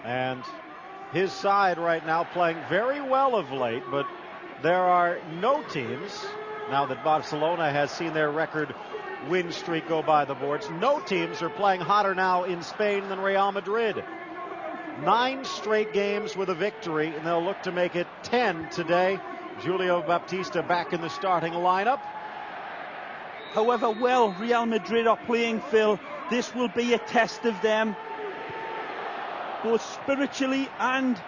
And his side right now playing very well of late, but there are no teams, now that Barcelona has seen their record win streak go by the boards, no teams are playing hotter now in Spain than Real Madrid. 9 straight games with a victory, and they'll look to make it 10 today. Julio Baptista back in the starting lineup. However well Real Madrid are playing, Phil, this will be a test of them, both spiritually and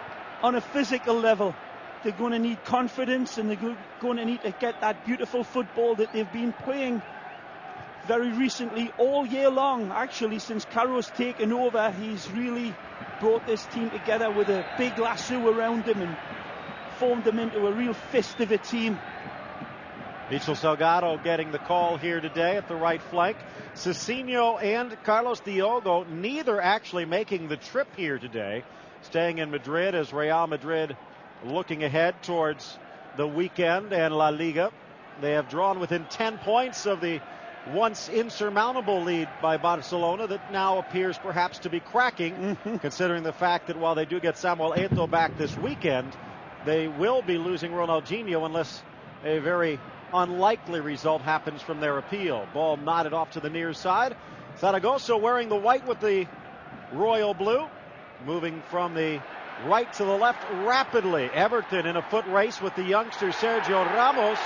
on a physical level. They're going to need confidence, and they're going to need to get that beautiful football that they've been playing very recently, all year long. Actually, since Caro's taken over, he's really brought this team together with a big lasso around them and formed them into a real fist of a team. Michel Salgado getting the call here today at the right flank. Cicinho and Carlos Diogo, neither actually making the trip here today, staying in Madrid as Real Madrid looking ahead towards the weekend and La Liga. They have drawn within 10 points of the once insurmountable lead by Barcelona that now appears perhaps to be cracking, considering the fact that while they do get Samuel Eto'o back this weekend, they will be losing Ronaldinho unless a very unlikely result happens from their appeal. Ball nodded off to the near side. Zaragoza wearing the white with the royal blue, moving from the right to the left rapidly. Everton in a foot race with the youngster Sergio Ramos.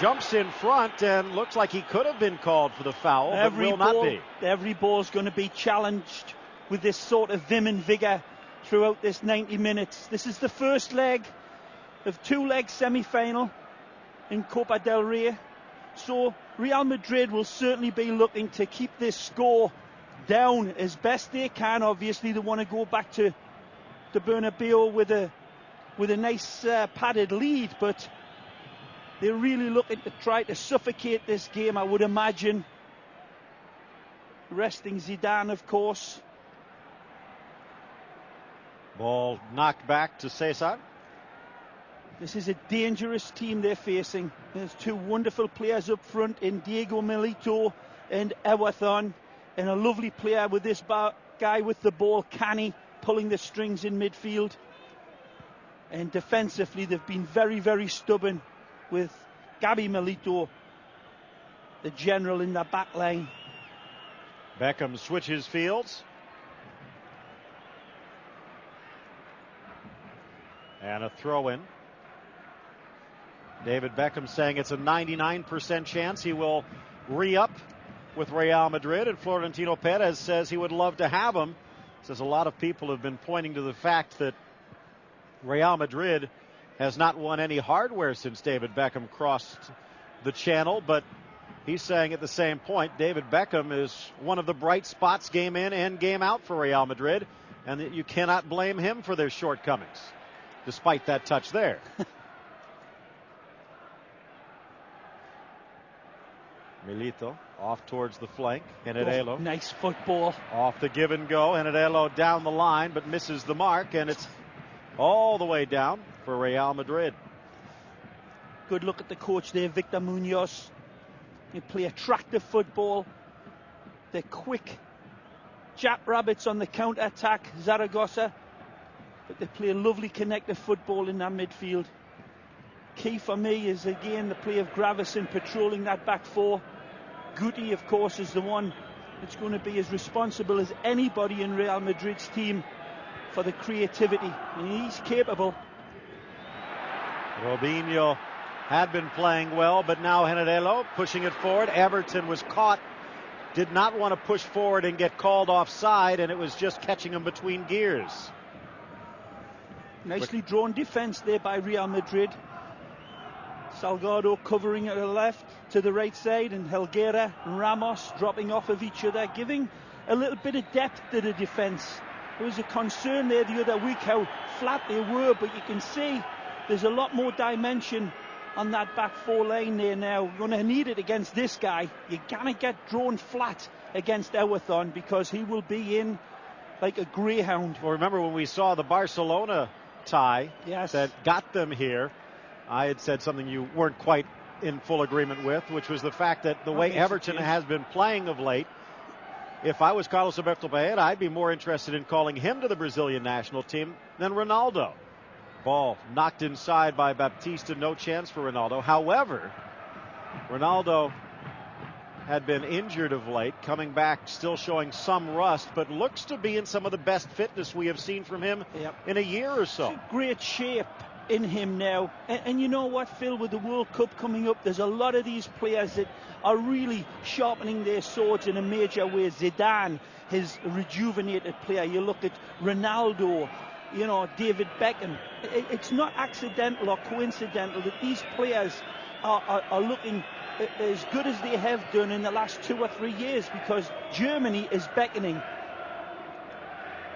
Jumps in front and looks like he could have been called for the foul, but will not be. Every ball's going to be challenged with this sort of vim and vigour throughout this 90 minutes. This is the first leg of 2-leg semi-final in Copa del Rey. So Real Madrid will certainly be looking to keep this score down as best they can. Obviously, they want to go back to the Bernabeu with a nice padded lead, but they're really looking to try to suffocate this game, I would imagine. Resting Zidane, of course. Ball knocked back to Cesar. This is a dangerous team they're facing. There's 2 wonderful players up front in Diego Milito and Everton, and a lovely player with this guy with the ball, Cani, pulling the strings in midfield. And defensively, they've been very, very stubborn with Gabi Milito, the general in the back line. Beckham switches fields. And a throw in. David Beckham saying it's a 99% chance he will re-up with Real Madrid, and Florentino Perez says he would love to have him. Says a lot of people have been pointing to the fact that Real Madrid has not won any hardware since David Beckham crossed the channel, but he's saying at the same point David Beckham is one of the bright spots game in and game out for Real Madrid, and that you cannot blame him for their shortcomings, despite that touch there. Milito off towards the flank. Henedelo. Nice football. Off the give and go. Henedelo down the line, but misses the mark, and it's all the way down for Real Madrid. Good look at the coach there, Victor Munoz. They play attractive football. They're quick jackrabbits on the counter-attack, Zaragoza. But they play lovely connected football in that midfield. Key for me is, again, the play of Gravesen patrolling that back 4. Guti, of course, is the one that's going to be as responsible as anybody in Real Madrid's team for the creativity. And he's capable. Robinho had been playing well, but now Henedelo pushing it forward. Everton was caught, did not want to push forward and get called offside, and it was just catching him between gears. Nicely drawn defense there by Real Madrid. Salgado covering at the left to the right side, and Helguera and Ramos dropping off of each other, giving a little bit of depth to the defence. There was a concern there the other week how flat they were, but you can see there's a lot more dimension on that back 4 line there now. You're going to need it against this guy. You're going to get drawn flat against Everton because he will be in like a greyhound. Well, remember when we saw the Barcelona tie that got them here, I had said something you weren't quite in full agreement with, which was the fact that the way Everton has been playing of late, if I was Carlos Alberto Baeta, I'd be more interested in calling him to the Brazilian national team than Ronaldo. Ball knocked inside by Baptista. No chance for Ronaldo. However, Ronaldo had been injured of late, coming back still showing some rust, but looks to be in some of the best fitness we have seen from him in a year or so. It's a great shape in him now. And you know what, Phil, with the World Cup coming up, there's a lot of these players that are really sharpening their swords in a major way. Zidane, his rejuvenated player. You look at Ronaldo, you know, David Beckham. It's not accidental or coincidental that these players are looking as good as they have done in the last 2 or 3 years, because Germany is beckoning.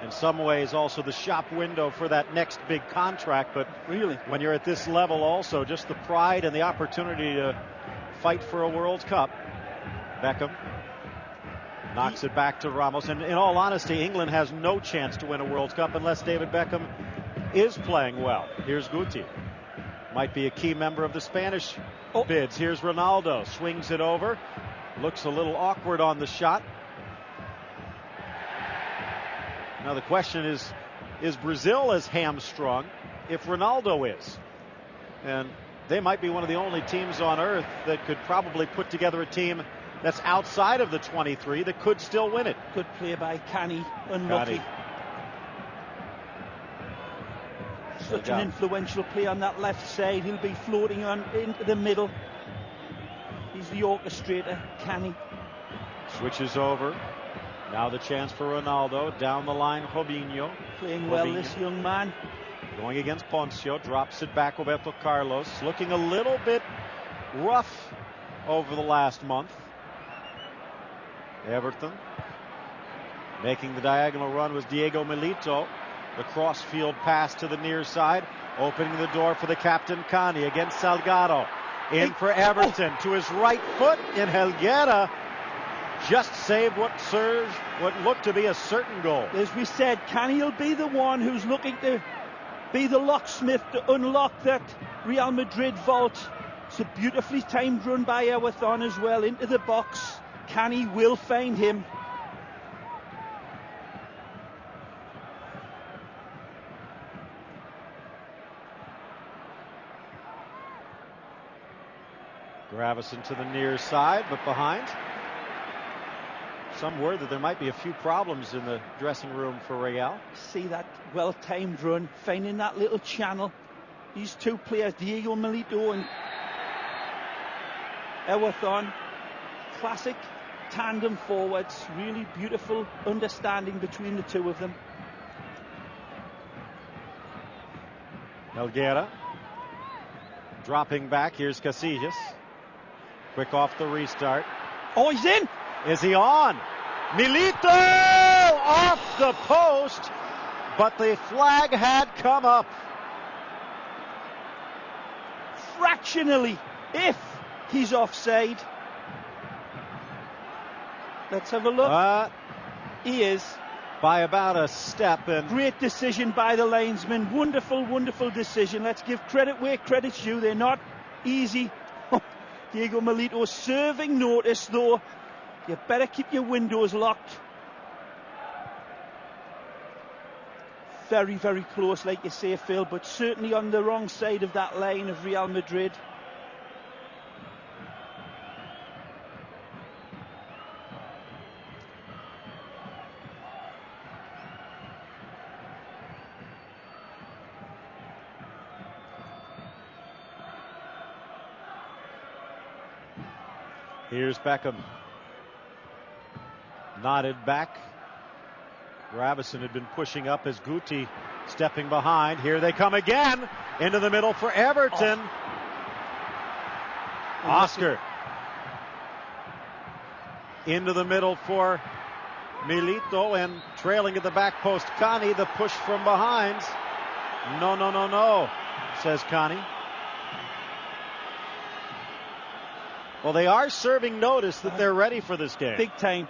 In some ways also the shop window for that next big contract, but really when you're at this level also just the pride and the opportunity to fight for a World Cup. Beckham knocks it back to Ramos, and in all honesty England has no chance to win a World Cup unless David Beckham is playing well. Here's Guti, might be a key member of the Spanish bids. Here's Ronaldo, swings it over, looks a little awkward on the shot. Now the question is Brazil as hamstrung if Ronaldo is? And they might be one of the only teams on earth that could probably put together a team that's outside of the 23 that could still win it. Good play by Canny, unlucky. Such an influential play on that left side. He'll be floating on into the middle. He's the orchestrator, Canny. Switches over. Now the chance for Ronaldo. Down the line, Robinho. Playing well, this young man. Going against Poncio. Drops it back, Roberto Carlos. Looking a little bit rough over the last month. Everton. Making the diagonal run was Diego Milito. The cross-field pass to the near side. Opening the door for the captain, Cani, against Salgado. In for Everton. To his right foot, in Helguera. Just saved what looked to be a certain goal. As we said, Canny will be the one who's looking to be the locksmith to unlock that Real Madrid vault. It's a beautifully timed run by Everton as well into the box. Canny will find him. Gravison to the near side, but behind. Some word that there might be a few problems in the dressing room for Real. See that well-timed run, finding that little channel. These two players, Diego Milito and Everton, classic tandem forwards. Really beautiful understanding between the two of them. Helguera dropping back. Here's Casillas. Quick off the restart. Oh, he's in! Is he on? Milito off the post, but the flag had come up. Fractionally, if he's offside. Let's have a look. He is. By about a step. And great decision by the linesman. Wonderful, wonderful decision. Let's give credit where credit's due. They're not easy. Diego Milito serving notice, though. You better keep your windows locked. Very, very close, like you say, Phil, but certainly on the wrong side of that line of Real Madrid. Here's Beckham. Nodded back. Gravison had been pushing up as Guti stepping behind. Here they come again. Into the middle for Everton. Oscar. Into the middle for Milito, and trailing at the back post, Cani. The push from behind. No, says Cani. Well, they are serving notice that they're ready for this game. Big time.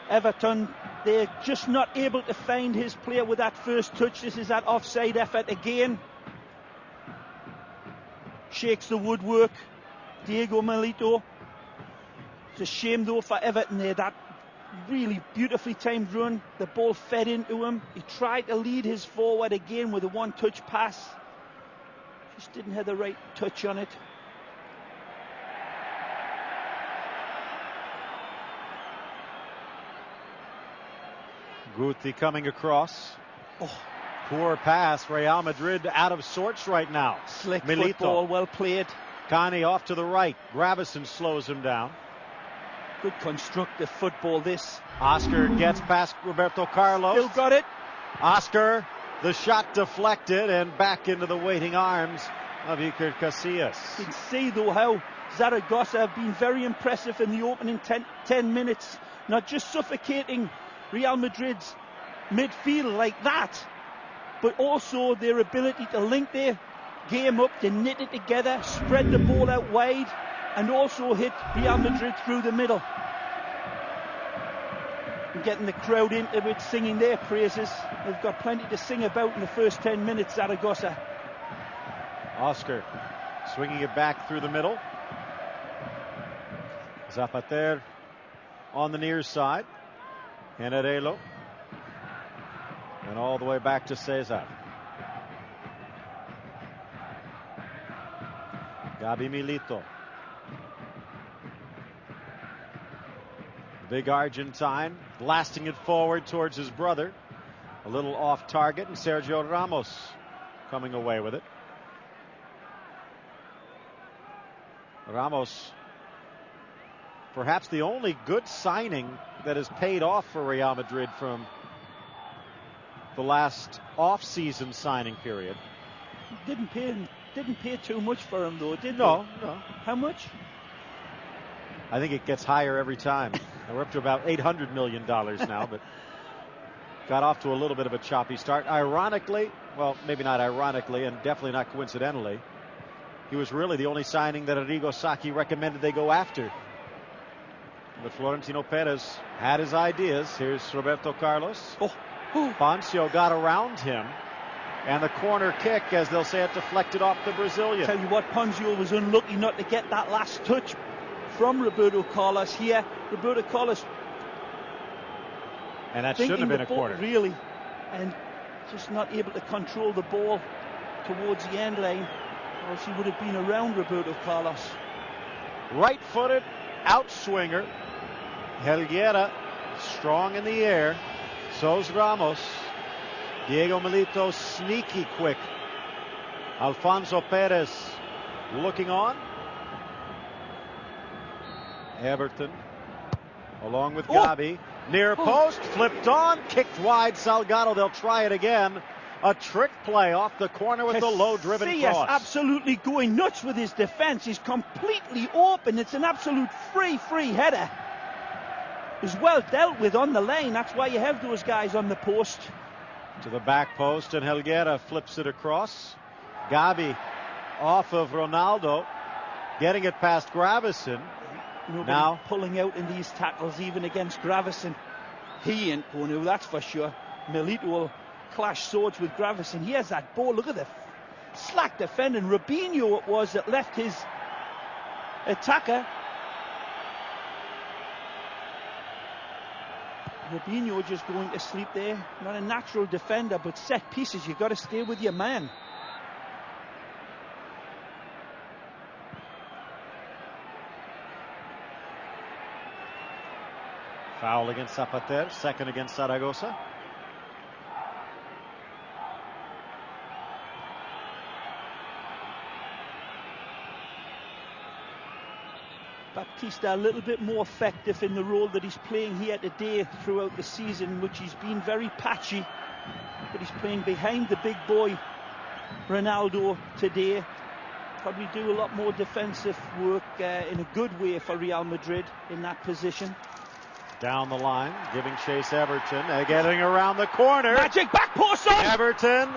Everton, they're just not able to find his player with that first touch. This is that offside effort again. Shakes the woodwork. Diego Milito. It's a shame, though, for Everton there. That Really beautifully timed run. The ball fed into him. He tried to lead his forward again with a one-touch pass. Just didn't have the right touch on it. Guti coming across. Oh, poor pass. Real Madrid out of sorts right now. Slick Milito. Football, well played. Kani off to the right. Gravison slows him down. Good constructive football this. Oscar gets past Roberto Carlos. Still got it. Oscar, the shot deflected and back into the waiting arms of Iker Casillas. You can see though how Zaragoza have been very impressive in the opening 10 minutes. Not just suffocating Real Madrid's midfield like that, but also their ability to link their game up, to knit it together, spread the ball out wide, and also hit Real Madrid through the middle. And getting the crowd into it, singing their praises. They've got plenty to sing about in the first 10 minutes, Zaragoza. Oscar swinging it back through the middle. Zapater on the near side. Generelo. And all the way back to Cesar. Gabi Milito. Big Argentine blasting it forward towards his brother. A little off target, and Sergio Ramos coming away with it. Ramos, perhaps the only good signing that has paid off for Real Madrid from the last off-season signing period. Didn't pay too much for him though, did No. How much? I think it gets higher every time. We're up to about $800 million now, but got off to a little bit of a choppy start. Ironically, well, maybe not ironically, and definitely not coincidentally, he was really the only signing that Arrigo Sacchi recommended they go after. But Florentino Perez had his ideas. Here's Roberto Carlos. Poncio got around him, and the corner kick, as they'll say it, deflected off the Brazilian. Tell you what, Poncio was unlucky not to get that last touch from Roberto Carlos here. Roberto Carlos, and that shouldn't have been a corner, really, and just not able to control the ball towards the end line, or else he would have been around Roberto Carlos. Right-footed outswinger. Helguera strong in the air. So's Ramos. Diego Milito sneaky quick. Alfonso Perez looking on. Everton along with Gabi. Near post, flipped on, kicked wide. Salgado, they'll try it again. A trick play off the corner with the low-driven cross. Absolutely going nuts with his defense. He's completely open. It's an absolute free header. Is well dealt with on the lane. That's why you have those guys on the post. To the back post, and Helguera flips it across. Gabi off of Ronaldo, getting it past Gravison. Nobody now pulling out in these tackles, even against Gravison. He ain't going to, that's for sure. Milito will clash swords with Gravison. He has that ball. Look at the slack defending. Robinho it was that left his attacker. Robinho just going to sleep there. Not a natural defender, but set pieces, you've got to stay with your man. Foul against Zapater, second against Zaragoza. Baptista a little bit more effective in the role that he's playing here today throughout the season, which he's been very patchy, but he's playing behind the big boy Ronaldo today. Probably do a lot more defensive work in a good way for Real Madrid in that position. Down the line, giving chase Everton, getting around the corner. Magic back post on! Everton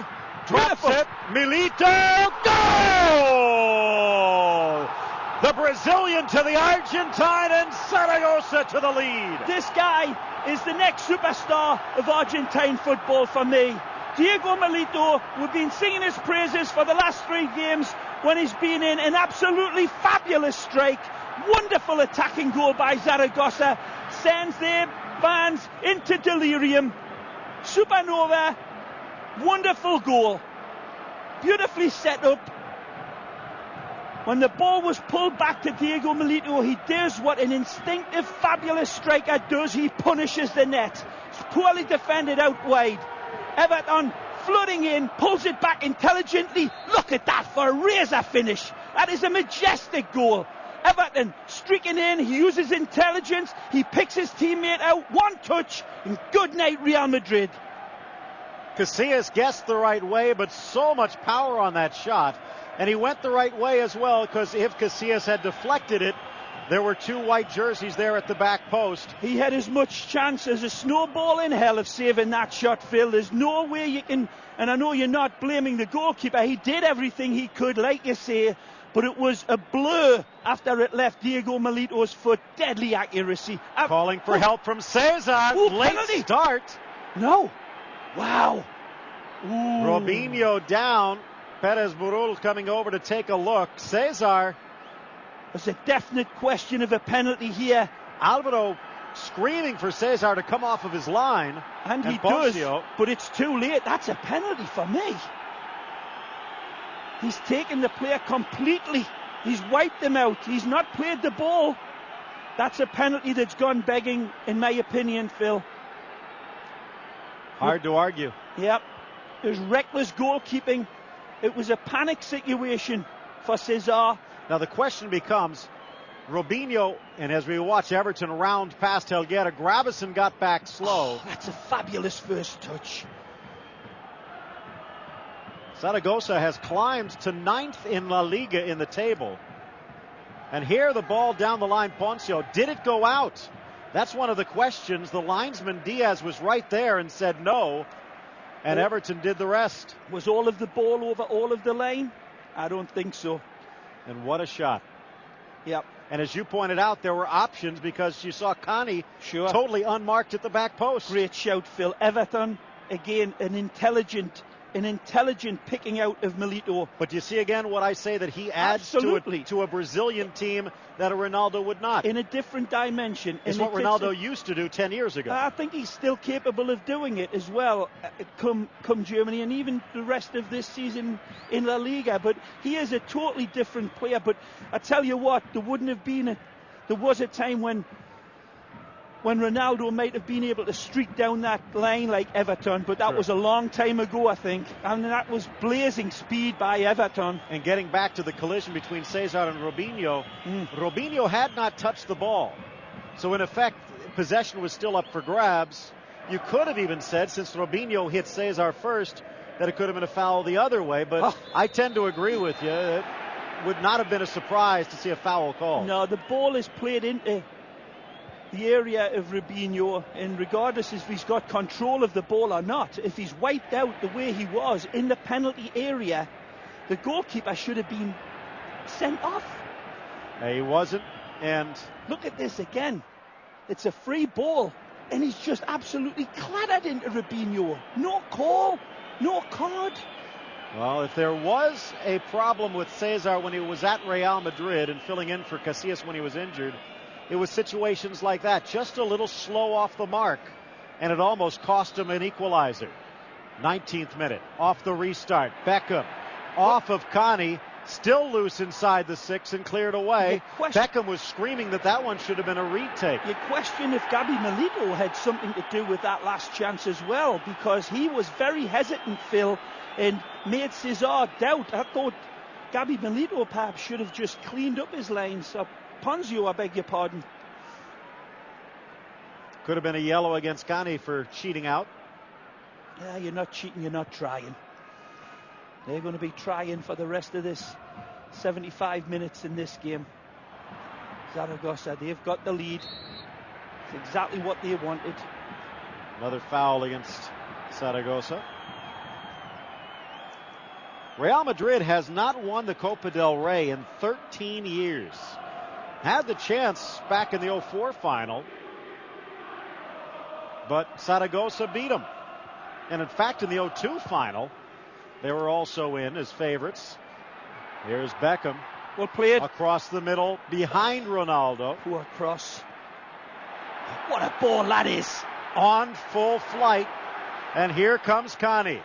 drops it. Milito, goal! The Brazilian to the Argentine, and Zaragoza to the lead. This guy is the next superstar of Argentine football for me. Diego Milito, we've been singing his praises for the last 3 games when he's been in an absolutely fabulous strike. Wonderful attacking goal by Zaragoza. Sends their fans into delirium. Supernova, wonderful goal. Beautifully set up. When the ball was pulled back to Diego Milito, he does what an instinctive, fabulous striker does. He punishes the net. It's poorly defended out wide. Everton flooding in, pulls it back intelligently. Look at that for a razor finish. That is a majestic goal. Everton streaking in, he uses intelligence, he picks his teammate out, one touch, and good night Real Madrid. Casillas guessed the right way, but so much power on that shot. And he went the right way as well, because if Casillas had deflected it, there were two white jerseys there at the back post. He had as much chance as a snowball in hell of saving that shot, Phil. There's no way you can, and I know you're not blaming the goalkeeper. He did everything he could, like you say, but it was a blur after it left Diego Milito's foot. Deadly accuracy. Calling for help from Cesar. Late penalty. Start. No. Wow. Ooh. Robinho down. Perez Burul coming over to take a look. Cesar. There's a definite question of a penalty here. Alvaro screaming for Cesar to come off of his line. And he does, but it's too late. That's a penalty for me. He's taken the player completely. He's wiped him out. He's not played the ball. That's a penalty that's gone begging, in my opinion, Phil. Hard to argue. Yep. There's reckless goalkeeping. It was a panic situation for Cesar. Now the question becomes, Robinho, and as we watch Everton round past Helguera, Gravison got back slow. Oh, that's a fabulous first touch. Zaragoza has climbed to 9th in La Liga in the table. And here the ball down the line, Poncio. Did it go out? That's one of the questions. The linesman Diaz was right there and said no. And Everton did the rest. Was all of the ball over all of the line? I don't think so. And what a shot. Yep. And as you pointed out, there were options because you saw Connie totally unmarked at the back post. Great shout, Phil. Everton, again, an intelligent picking out of Milito. But you see again what I say, that he adds to a Brazilian team that a Ronaldo would not. In a different dimension. It's what Ronaldo used to do 10 years ago. I think he's still capable of doing it as well, come Germany, and even the rest of this season in La Liga. But he is a totally different player. But I tell you what, there was a time when Ronaldo might have been able to streak down that line like Everton, but that was a long time ago, I think. And that was blazing speed by Everton. And getting back to the collision between Cesar and Robinho, Robinho had not touched the ball. So in effect, possession was still up for grabs. You could have even said, since Robinho hit Cesar first, that it could have been a foul the other way, but I tend to agree with you. It would not have been a surprise to see a foul call. No, the ball is played into the area of Robinho, and regardless if he's got control of the ball or not, if he's wiped out the way he was in the penalty area, the goalkeeper should have been sent off. He wasn't, and look at this again. It's a free ball, and he's just absolutely clattered into Robinho. No call, no card. Well, if there was a problem with Cesar when he was at Real Madrid and filling in for Casillas when he was injured, it was situations like that, just a little slow off the mark, and it almost cost him an equalizer. 19th minute, off the restart. Beckham, off of Connie, still loose inside the 6 and cleared away. Beckham was screaming that one should have been a retake. You question if Gabi Milito had something to do with that last chance as well, because he was very hesitant, Phil, and made Cesar doubt. I thought Gabi Milito perhaps should have just cleaned up his lines up. Ponzio, I beg your pardon. Could have been a yellow against Connie for cheating out. Yeah, you're not cheating, you're not trying. They're going to be trying for the rest of this 75 minutes in this game. Zaragoza, they've got the lead. It's exactly what they wanted. Another foul against Zaragoza. Real Madrid has not won the Copa del Rey in 13 years. Had the chance back in the 04 final, but Zaragoza beat them. And in fact, in the 02 final, they were also in as favorites. Here's Beckham. Well played. Across the middle, behind Ronaldo. Poor cross. What a ball that is. On full flight. And here comes Connie.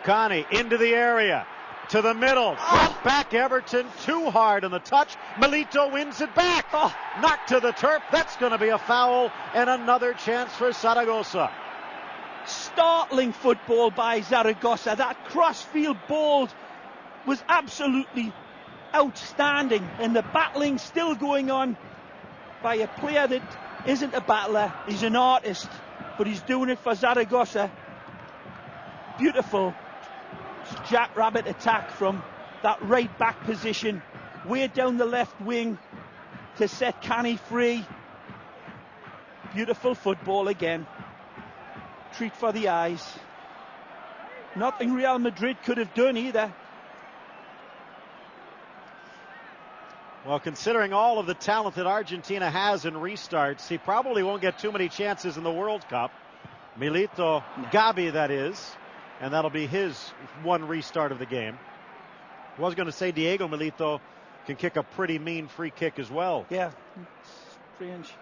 Connie into the area. To the middle. Brought back Everton. Too hard on the touch. Milito wins it back. Knocked to the turf. That's going to be a foul. And another chance for Zaragoza. Startling football by Zaragoza. That crossfield ball was absolutely outstanding. And the battling still going on by a player that isn't a battler. He's an artist. But he's doing it for Zaragoza. Beautiful jackrabbit attack from that right back position, way down the left wing to set Canny free. Beautiful football again. Treat for the eyes. Nothing Real Madrid could have done either. Well, considering all of the talent that Argentina has in restarts, he probably won't get too many chances in the World Cup. Milito, Gabi, that is. And that'll be his one restart of the game. I was going to say Diego Milito can kick a pretty mean free kick as well. Yeah, strange.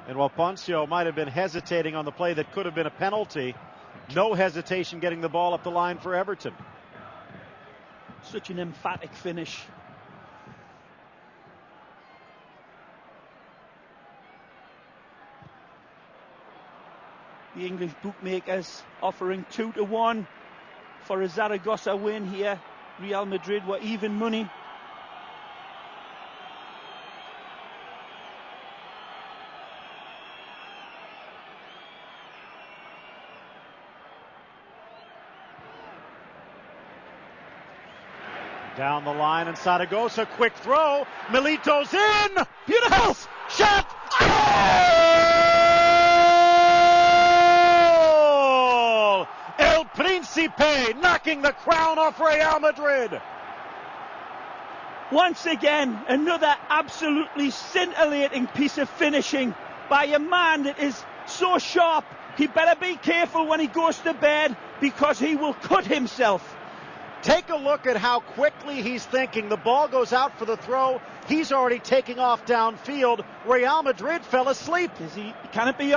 And while Poncio might have been hesitating on the play that could have been a penalty, no hesitation getting the ball up the line for Everton. Such an emphatic finish. The English bookmakers offering 2-1 for a Zaragoza win here. Real Madrid were even money. Down the line and Zaragoza, quick throw. Milito's in. Beautiful Shot. El Príncipe knocking the crown off Real Madrid. Once again, another absolutely scintillating piece of finishing by a man that is so sharp. He better be careful when he goes to bed because he will cut himself. Take a look at how quickly he's thinking. The ball goes out for the throw. He's already taking off downfield. Real Madrid fell asleep. Can it be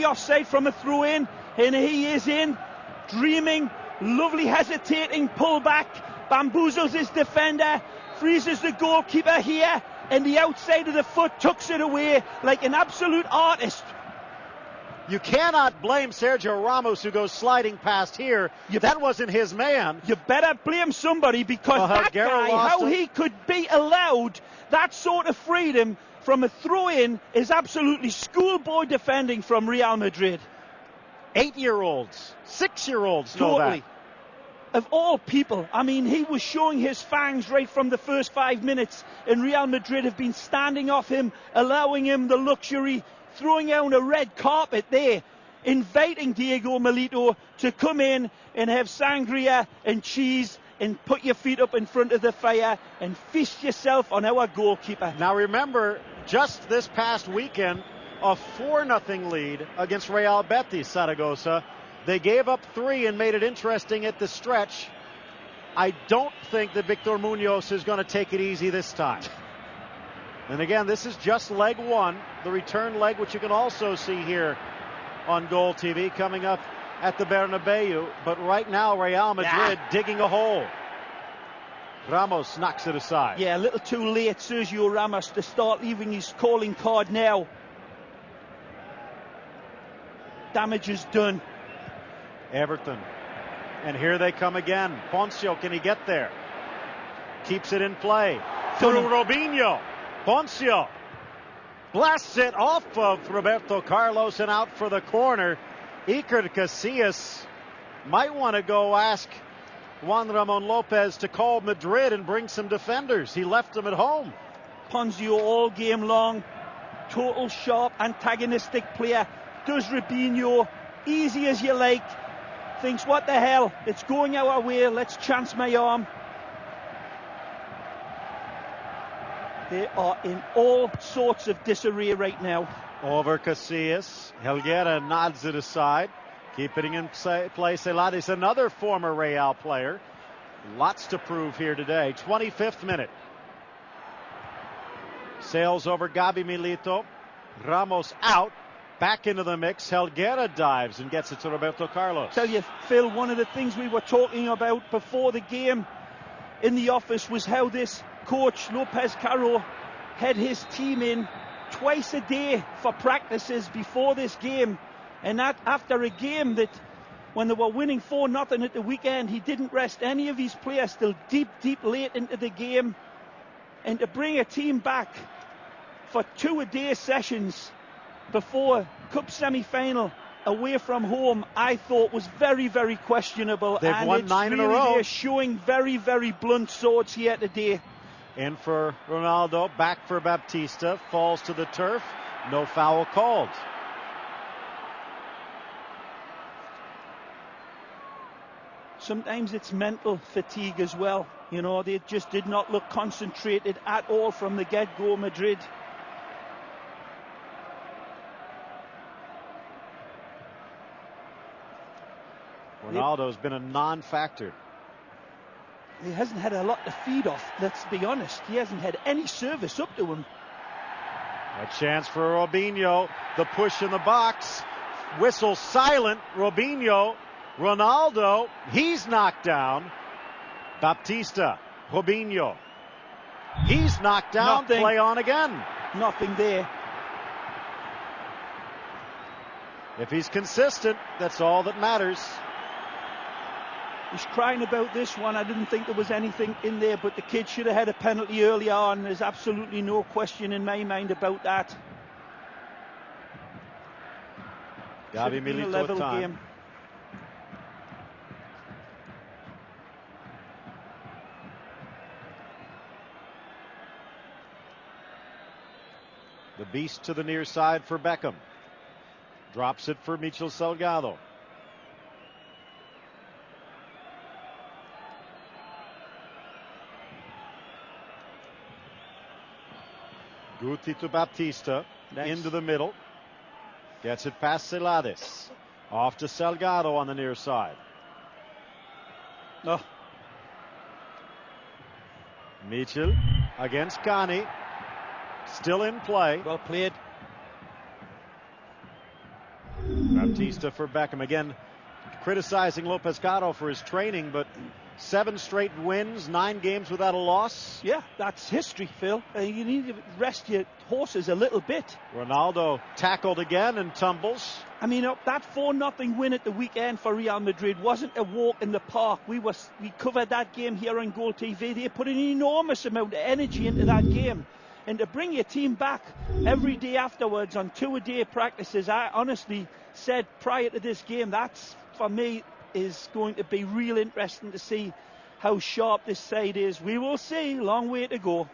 offside from a throw in? And he is in. Dreaming, lovely hesitating pullback, bamboozles his defender, freezes the goalkeeper here, and the outside of the foot tucks it away like an absolute artist. You cannot blame Sergio Ramos, who goes sliding past here. That wasn't his man. You better blame somebody because that guy, how he could be allowed that sort of freedom from a throw-in is absolutely schoolboy defending from Real Madrid. 8-year-olds, 6-year-olds know that. Of all people, I mean, he was showing his fangs right from the first 5 minutes, and Real Madrid have been standing off him, allowing him the luxury, throwing out a red carpet there, inviting Diego Milito to come in and have sangria and cheese and put your feet up in front of the fire and feast yourself on our goalkeeper. Now remember, just this past weekend, a 4-0 lead against Real Betis Zaragoza. They gave up 3 and made it interesting at the stretch. I don't think that Victor Munoz is going to take it easy this time. And again, this is just leg 1, the return leg, which you can also see here on Goal TV coming up at the Bernabeu. But right now, Real Madrid digging a hole. Ramos knocks it aside. Yeah, a little too late, Sergio Ramos, to start leaving his calling card now. Damage is done. Everton. And here they come again. Poncio, can he get there? Keeps it in play. Through Robinho. Poncio blasts it off of Roberto Carlos and out for the corner. Iker Casillas might want to go ask Juan Ramon Lopez to call Madrid and bring some defenders. He left them at home. Poncio all game long. Total sharp, antagonistic player. Does Robinho easy as you like. Thinks, what the hell, it's going our way, let's chance my arm. They are in all sorts of disarray right now. Over Casillas. Helguera nods it aside. Keeping in play Celades, another former Real player. Lots to prove here today. 25th minute. Sails over Gabi Milito. Ramos out. Back into the mix. Helguera dives and gets it to Roberto Carlos. Tell you, Phil, one of the things we were talking about before the game in the office was how this coach, Lopez Caro, had his team in twice a day for practices before this game. And that after a game that, when they were winning 4-0 at the weekend, he didn't rest any of his players till deep late into the game. And to bring a team back for 2-a-day sessions before Cup semi-final away from home, I thought was very, very questionable. They've and won it's 9 really in a row. They're showing very, very blunt swords here today. In for Ronaldo, back for Baptista, falls to the turf, no foul called. Sometimes it's mental fatigue as well. You know, they just did not look concentrated at all from the get-go, Madrid. Ronaldo's been a non-factor. He hasn't had a lot to feed off, let's be honest. He hasn't had any service up to him. A chance for Robinho. The push in the box. Whistle silent. Robinho. Ronaldo. He's knocked down. Baptista. Robinho. He's knocked down. Nothing. Play on again. Nothing there. If he's consistent, that's all that matters. He's crying about this one. I didn't think there was anything in there, but the kid should have had a penalty earlier on. There's absolutely no question in my mind about that. Gabi Milito with time. Game. The beast to the near side for Beckham. Drops it for Michel Salgado. Guti to Baptista. Nice. Into the middle. Gets it past Celades. Off to Salgado on the near side. Oh. Michel against Cani. Still in play. Well played. Baptista for Beckham. Again, criticizing Lopez Caro for his training, but 7 straight wins, 9 games without a loss. Yeah, that's history, Phil. You need to rest your horses a little bit. Ronaldo tackled again and tumbles. I mean, that 4-0 win at the weekend for Real Madrid wasn't a walk in the park. We covered that game here on Goal TV. They put an enormous amount of energy into that game. And to bring your team back every day afterwards on 2-a-day practices, I honestly said prior to this game, that's, for me, is going to be real interesting to see how sharp this side is. We will see. Long way to go.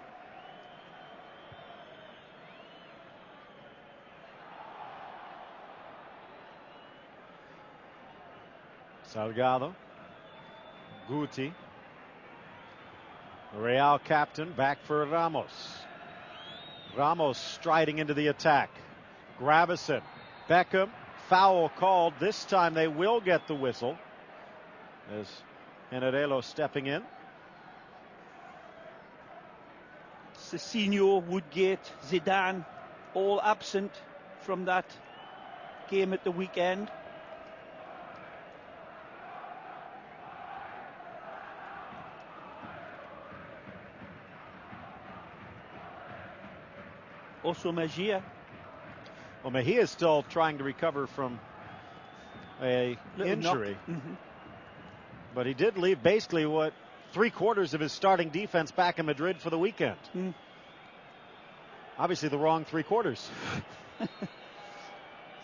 Salgado. Guti. Real captain back for Ramos. Ramos striding into the attack. Gravison. Beckham. Foul called. This time they will get the whistle. As Generelo stepping in. Cicinho, Woodgate, Zidane, all absent from that game at the weekend. Also Mejia. Well, Mejia is still trying to recover from a injury. Mm-hmm. But he did leave basically 3/4 of his starting defense back in Madrid for the weekend. Obviously the wrong 3/4.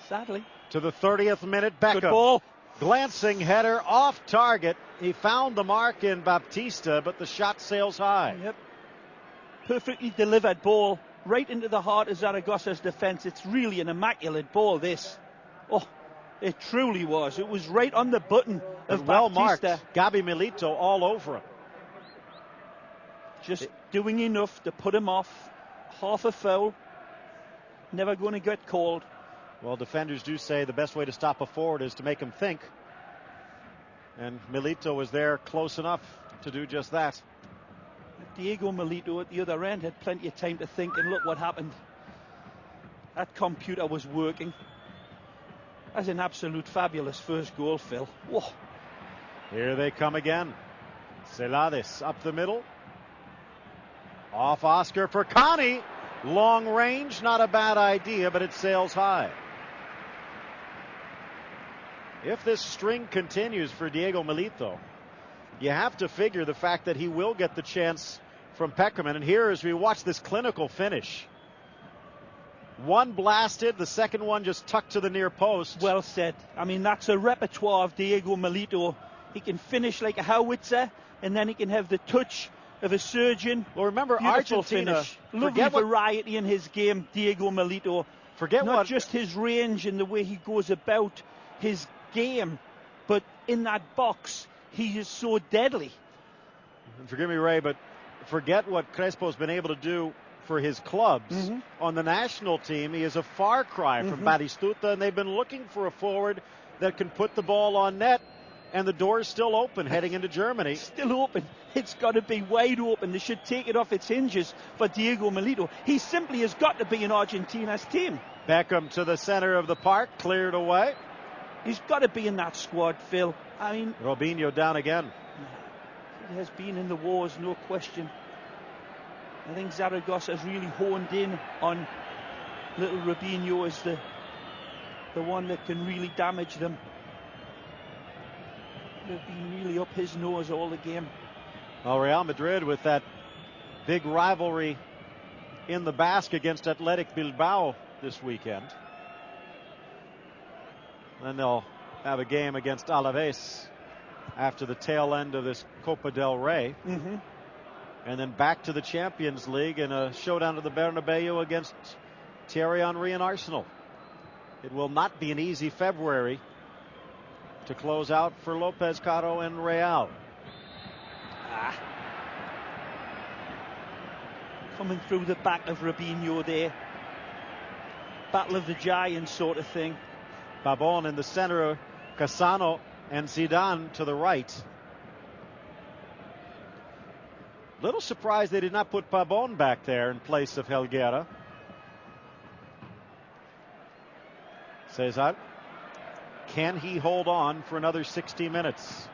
Sadly. To the 30th minute, Beckham. Good ball. Glancing header off target. He found the mark in Baptista, but the shot sails high. Yep. Perfectly delivered ball right into the heart of Zaragoza's defense. It's really an immaculate ball, this. Oh, it truly was. It was right on the button of well Baptista. Marked. Gabi Milito all over him. Just doing enough to put him off. Half a foul. Never going to get called. Well, defenders do say the best way to stop a forward is to make him think. And Milito was there close enough to do just that. Diego Milito at the other end had plenty of time to think, and look what happened. That computer was working. That's an absolute fabulous first goal, Phil. Whoa. Here they come again. Celades up the middle. Off Oscar for Connie. Long range, not a bad idea, but it sails high. If this string continues for Diego Milito, you have to figure the fact that he will get the chance from Peckerman. And here, as we watch this clinical finish, one blasted, the second one just tucked to the near post. Well said. I mean, that's a repertoire of Diego Milito. He can finish like a howitzer, and then he can have the touch of a surgeon. Well, remember, beautiful Argentina, finish. Lovely variety in his game, Diego Milito. Not just his range and the way he goes about his game, but in that box, he is so deadly. And forgive me, Ray, but forget what Crespo's been able to do for his clubs. On the national team, he is a far cry from Batistuta, and they've been looking for a forward that can put the ball on net, and the door is still open heading into Germany. Still open. It's got to be wide open. They should take it off its hinges for Diego Milito. He simply has got to be in Argentina's team. Beckham to the center of the park, cleared away. He's got to be in that squad, Phil. I mean, Robinho down again. He has been in the wars, no question. I think Zaragoza has really honed in on little Robinho as the one that can really damage them. They've been really up his nose all the game. Well, Real Madrid with that big rivalry in the Basque against Athletic Bilbao this weekend. Then they'll have a game against Alaves after the tail end of this Copa del Rey. And then back to the Champions League in a showdown at the Bernabeu against Thierry Henry and Arsenal. It will not be an easy February to close out for Lopez Caro and Real. Coming through the back of Robinho there. Battle of the Giants sort of thing. Pabon in the center, Cassano and Zidane to the right. Little surprised they did not put Pabon back there in place of Helguera. Cesar, can he hold on for another 60 minutes?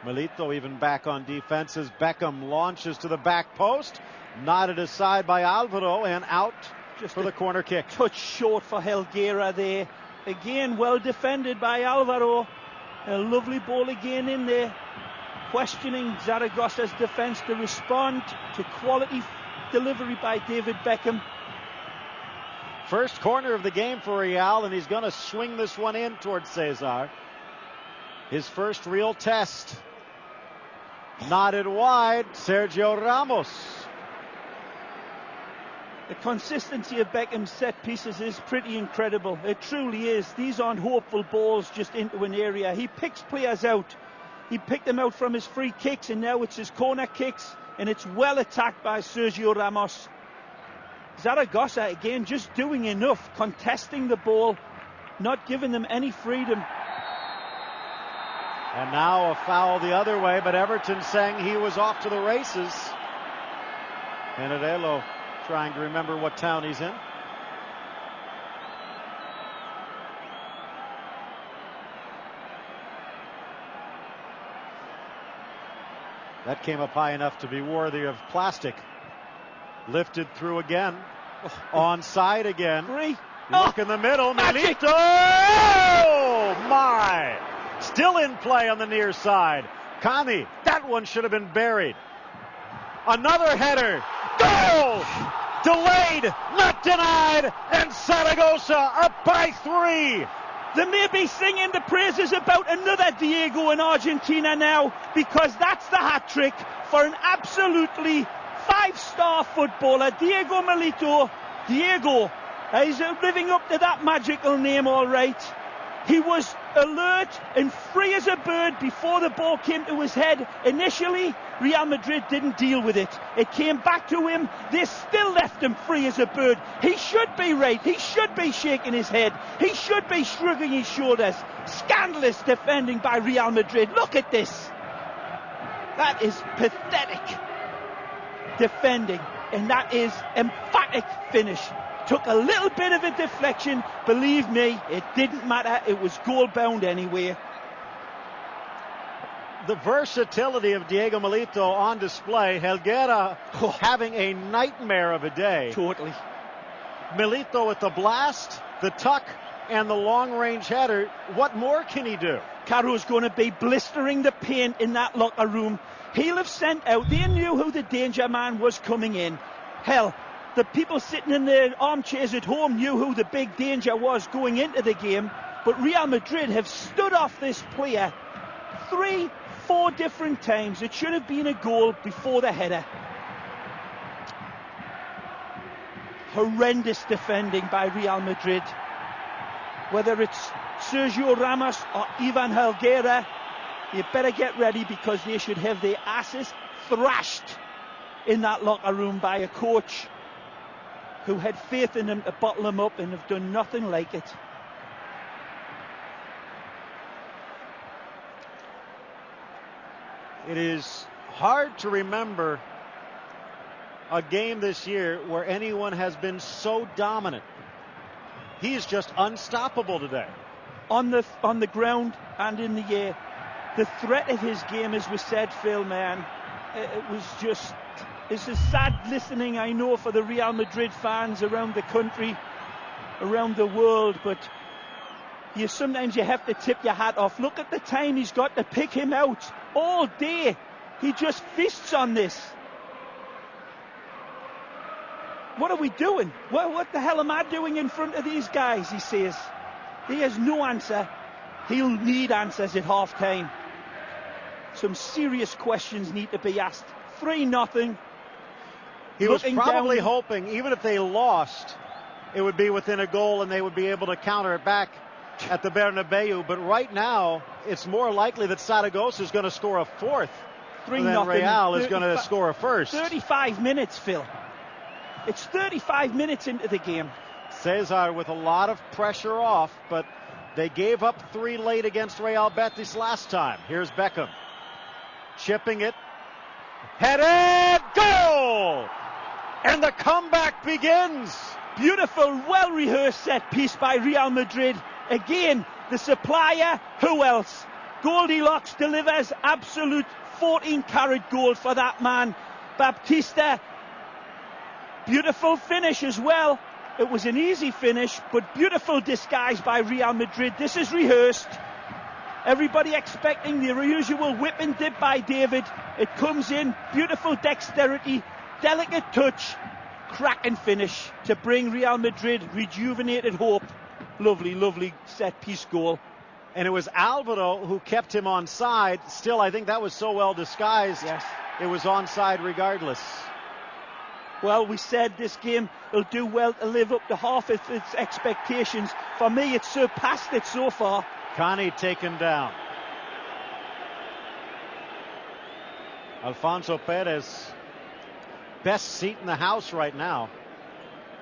Milito even back on defense as Beckham launches to the back post. Nodded aside by Alvaro and out just for the corner kick. Touch short for Helguera there. Again, well defended by Alvaro. A lovely ball again in there. Questioning Zaragoza's defense to respond to quality delivery by David Beckham. First corner of the game for Real, and he's going to swing this one in towards Cesar. His first real test. Nodded wide, Sergio Ramos. The consistency of Beckham's set pieces is pretty incredible. It truly is. These aren't hopeful balls just into an area. He picks players out. He picked them out from his free kicks, and now it's his corner kicks, and it's well attacked by Sergio Ramos. Zaragoza, again, just doing enough, contesting the ball, not giving them any freedom. And now a foul the other way, but Everton saying he was off to the races. Panadelo trying to remember what town he's in. That came up high enough to be worthy of plastic. Lifted through again. Onside again. Look in the middle. Magic. Milito! Oh, my! Still in play on the near side. Kami, that one should have been buried. Another header. Goal! Delayed, not denied, and Zaragoza up by 3. They may be singing the praises about another Diego in Argentina now, because that's the hat-trick for an absolutely 5-star footballer, Diego Milito. Diego is living up to that magical name, all right. He was alert and free as a bird before the ball came to his head. Initially, Real Madrid didn't deal with it. It came back to him. They still left him free as a bird. He should be right. He should be shaking his head. He should be shrugging his shoulders. Scandalous defending by Real Madrid. Look at this. That is pathetic defending, and that is emphatic finish. Took a little bit of a deflection. Believe me, it didn't matter. It was goal bound anyway. The versatility of Diego Milito on display. Helguera having a nightmare of a day. Totally. Milito with the blast, the tuck, and the long-range header. What more can he do? Caro's going to be blistering the paint in that locker room. He'll have sent out. They knew who the danger man was coming in. Hell, the people sitting in their armchairs at home knew who the big danger was going into the game. But Real Madrid have stood off this player 3-4 different times. It should have been a goal before the header. Horrendous defending by Real Madrid. Whether it's Sergio Ramos or Ivan Helguera, you better get ready, because they should have their asses thrashed in that locker room by a coach who had faith in them to bottle them up, and have done nothing like it. It is hard to remember a game this year where anyone has been so dominant. He is just unstoppable today. On the ground and in the air. The threat of his game, as we said, Phil, man, it was just... This is sad listening, I know, for the Real Madrid fans around the country, around the world, but sometimes you have to tip your hat off. Look at the time he's got to pick him out. All day. He just feasts on this. What are we doing? What the hell am I doing in front of these guys, he says. He has no answer. He'll need answers at half-time. Some serious questions need to be asked. 3-0. He was probably hoping, even if they lost, it would be within a goal and they would be able to counter it back at the Bernabeu. But right now, it's more likely that Zaragoza is going to score a fourth than Real is going to score a first. 35 minutes, Phil. It's 35 minutes into the game. Cesar with a lot of pressure off, but they gave up 3 late against Real Betis last time. Here's Beckham. Chipping it. Headed! Goal! And the comeback begins. Beautiful, well-rehearsed set piece by Real Madrid. Again, the supplier, who else? Goldilocks delivers absolute 14-carat gold for that man. Baptista. Beautiful finish as well. It was an easy finish, but beautiful disguise by Real Madrid. This is rehearsed. Everybody expecting the usual whip and dip by David. It comes in, beautiful dexterity, delicate touch, cracking finish to bring Real Madrid rejuvenated hope. Lovely, lovely set-piece goal. And it was Alvaro who kept him onside. Still, I think that was so well disguised. Yes. It was onside regardless. Well, we said this game will do well to live up to half of its expectations. For me, it's surpassed it so far. Cani taken down. Alfonso Perez, best seat in the house right now.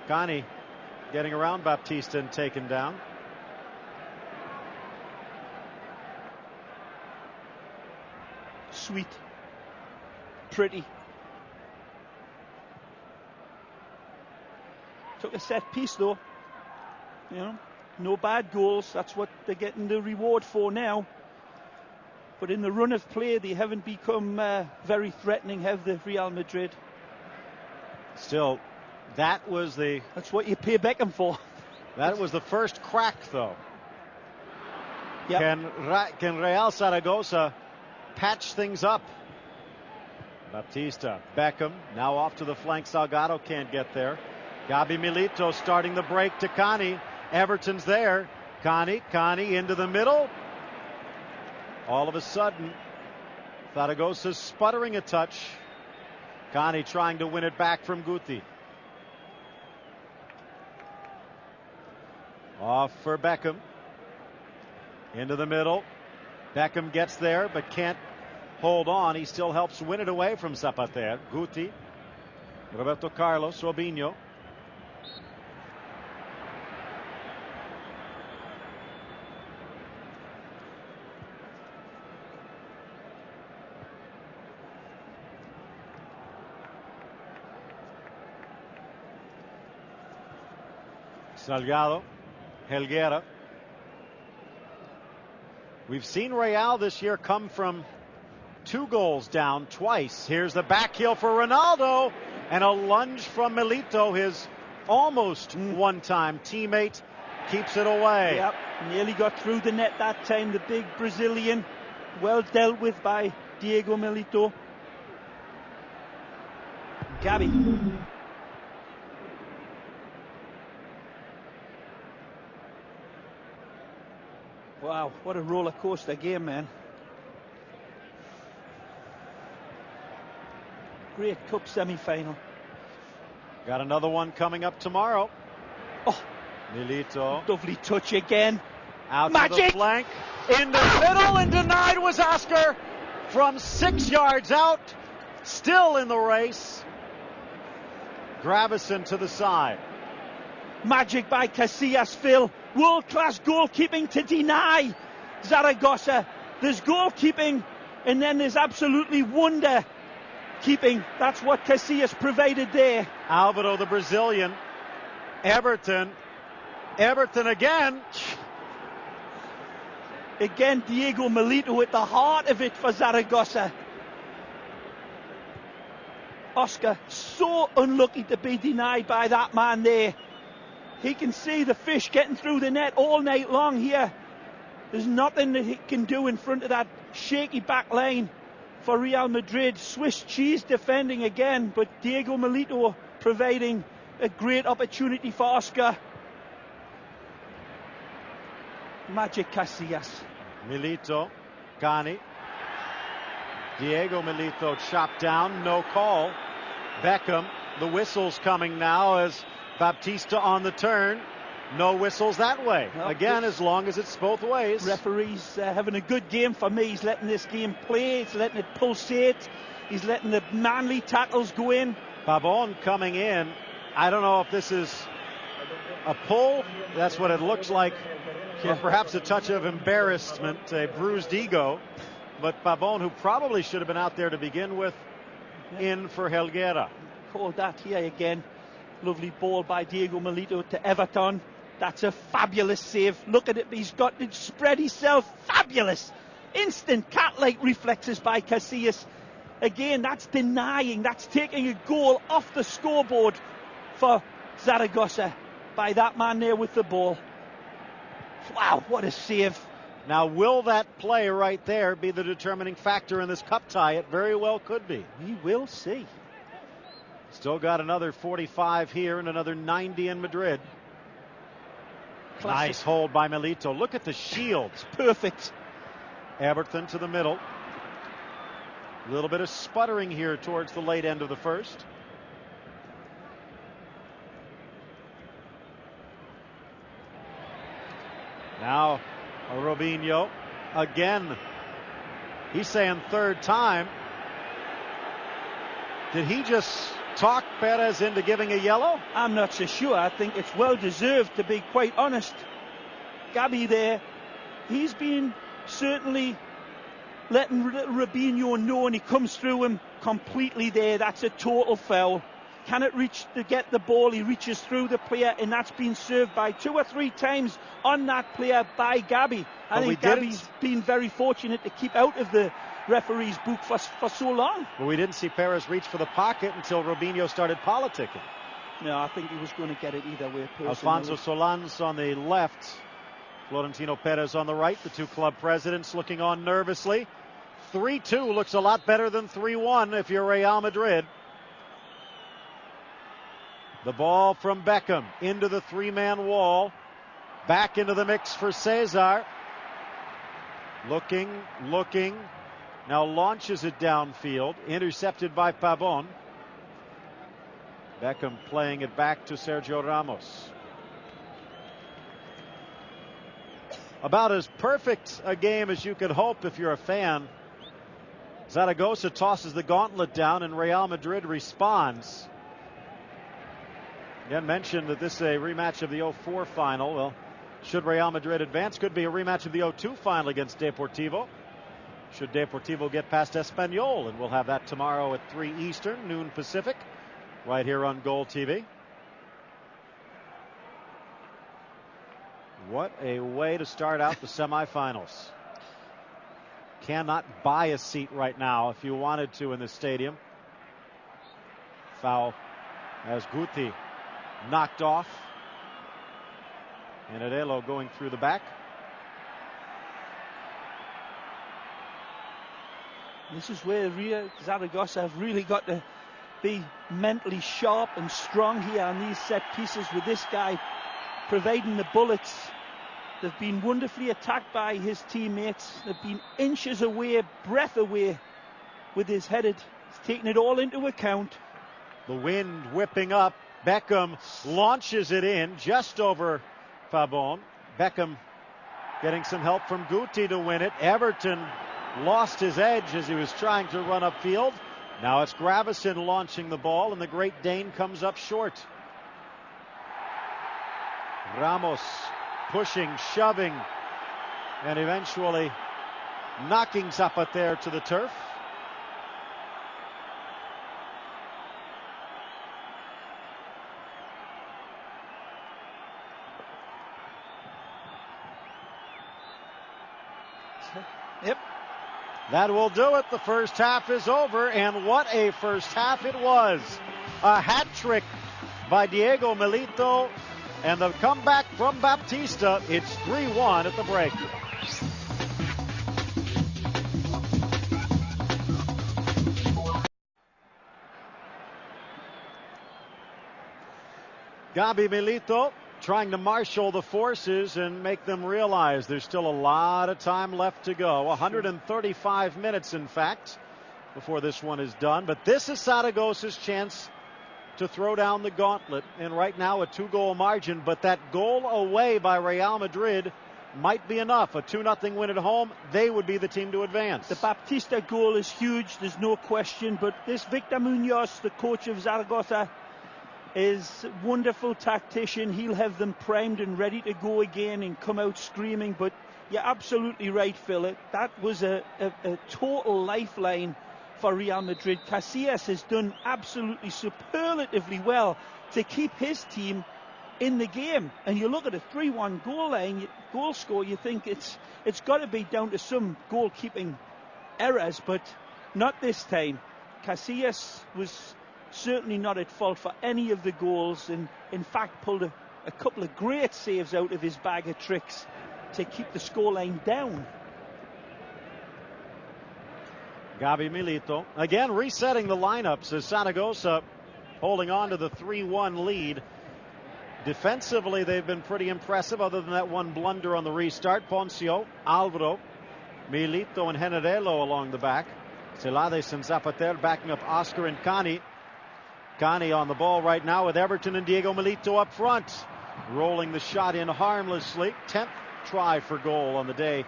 Cani getting around Baptista and taken down. Sweet. Pretty. Took a set piece though. You know, no bad goals. That's what they're getting the reward for now. But in the run of play, they haven't become very threatening, have the Real Madrid? Still, that's what you pay Beckham for. That was the first crack, though. Yep. Can Real Zaragoza patch things up? Baptista, Beckham, now off to the flank. Salgado can't get there. Gabi Milito starting the break to Cani. Everton's there. Cani into the middle. All of a sudden, Zaragoza's sputtering a touch. Cani trying to win it back from Guti. Off for Beckham. Into the middle. Beckham gets there but can't hold on. He still helps win it away from Zapater. Guti. Roberto Carlos. Robinho. Salgado, Helguera. We've seen Real this year come from 2 goals down twice. Here's the back heel for Ronaldo, and a lunge from Milito, his almost one-time teammate, keeps it away. Yep, nearly got through the net that time. The big Brazilian, well dealt with by Diego Milito. Gabi. Wow, what a roller coaster game, man. Great Cup semi-final. Got another one coming up tomorrow. Oh, Milito. Lovely touch again. Out Magic! to the flank. In the middle, and denied was Oscar from 6 yards out. Still in the race. Gravison to the side. Magic by Casillas, Phil. World-class goalkeeping to deny Zaragoza. There's goalkeeping, and then there's absolutely wonder keeping. That's what Casillas provided there. Alvaro, the Brazilian. Everton again. Again, Diego Milito at the heart of it for Zaragoza. Oscar, so unlucky to be denied by that man there. He can see the fish getting through the net all night long here. There's nothing that he can do in front of that shaky back line for Real Madrid. Swiss cheese defending again, but Diego Milito providing a great opportunity for Oscar. Magic Casillas. Milito, Cani. Diego Milito chopped down, no call. Beckham, the whistle's coming now as Baptista on the turn. No whistles that way. Well, again, as long as it's both ways. Referee's having a good game for me. He's letting this game play. He's letting it pulsate. He's letting the manly tackles go in. Pavon coming in. I don't know if this is a pull. That's what it looks like. Or perhaps a touch of embarrassment, a bruised ego. But Pavon, who probably should have been out there to begin with, in for Helguera. Called that here again. Lovely ball by Diego Milito to Everton. That's a fabulous save. Look at it. He's got to spread himself. Fabulous. Instant cat-like reflexes by Casillas. Again, that's denying. That's taking a goal off the scoreboard for Zaragoza by that man there with the ball. Wow, what a save. Now, will that play right there be the determining factor in this cup tie? It very well could be. We will see. Still got another 45 here and another 90 in Madrid. Classic. Nice hold by Milito. Look at the shields. Perfect. Everton to the middle. A little bit of sputtering here towards the late end of the first. Now, Robinho again. He's saying third time. Did he just talk Perez into giving a yellow? I'm not so sure. I think it's well deserved, to be quite honest. Gabi there, he's been certainly letting Robinho know, and he comes through him completely there. That's a total foul. Cannot reach to get the ball. He reaches through the player, and that's been served by 2 or 3 times on that player by Gabi. I think Gabi's been very fortunate to keep out of the referee's book for so long. But we didn't see Perez reach for the pocket until Robinho started politicking. No, I think he was going to get it either way. Personally. Alfonso Solans on the left, Florentino Perez on the right. The 2 club presidents looking on nervously. 3-2 looks a lot better than 3-1 if you're Real Madrid. The ball from Beckham into the 3-man wall. Back into the mix for Cesar. Looking. Now launches it downfield. Intercepted by Pavon. Beckham playing it back to Sergio Ramos. About as perfect a game as you could hope if you're a fan. Zaragoza tosses the gauntlet down and Real Madrid responds. Again, mentioned that this is a rematch of the 04 final. Well, should Real Madrid advance, could be a rematch of the 02 final against Deportivo. Should Deportivo get past Espanyol, and we'll have that tomorrow at 3 Eastern, noon Pacific, right here on Goal TV. What a way to start out the semifinals. Cannot buy a seat right now if you wanted to in the stadium. Foul as Guti knocked off. And Adelo going through the back. This is where Real Zaragoza have really got to be mentally sharp and strong here on these set pieces with this guy providing the bullets. They've been wonderfully attacked by his teammates. They've been inches away, breath away with his headed. He's taking it all into account. The wind whipping up. Beckham launches it in just over Fabon. Beckham getting some help from Guti to win it. Everton lost his edge as he was trying to run upfield. Now it's Gravesen launching the ball, and the Great Dane comes up short. Ramos pushing, shoving, and eventually knocking Zapatero to the turf. Yep. That will do it. The first half is over, and what a first half it was. A hat trick by Diego Milito, and the comeback from Baptista. It's 3-1 at the break. Gabi Milito trying to marshal the forces and make them realize there's still a lot of time left to go. 135 minutes, in fact, before this one is done. But this is Zaragoza's chance to throw down the gauntlet. And right now, a 2-goal margin. But that goal away by Real Madrid might be enough. A 2-0 win at home, they would be the team to advance. The Baptista goal is huge, there's no question. But this Victor Munoz, the coach of Zaragoza, is a wonderful tactician. He'll have them primed and ready to go again and come out screaming. But you're absolutely right, Phil. That was a total lifeline for Real Madrid. Casillas has done absolutely superlatively well to keep his team in the game. And you look at a 3-1 goal score, you think it's got to be down to some goalkeeping errors, but not this time. Casillas was certainly not at fault for any of the goals, and in fact pulled a couple of great saves out of his bag of tricks to keep the scoreline down. Gabi Milito again resetting the lineups as Zaragoza holding on to the 3-1 lead. Defensively, they've been pretty impressive other than that one blunder on the restart. Poncio, Alvaro, Milito, and Generelo along the back. Celades and Zapatero backing up Oscar and Cani. Cani on the ball right now with Everton and Diego Milito up front. Rolling the shot in harmlessly. 10th try for goal on the day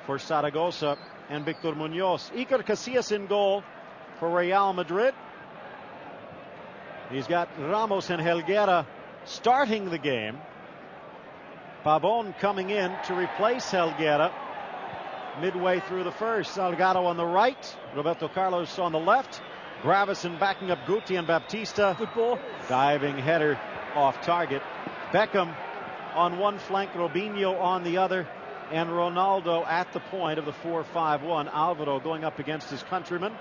for Zaragoza and Victor Munoz. Iker Casillas in goal for Real Madrid. He's got Ramos and Helguera starting the game. Pavon coming in to replace Helguera midway through the first. Salgado on the right, Roberto Carlos on the left. Gravesen backing up Guti and Baptista. Good ball. Diving header off target. Beckham on one flank, Robinho on the other, and Ronaldo at the point of the 4-5-1. Alvaro going up against his countryman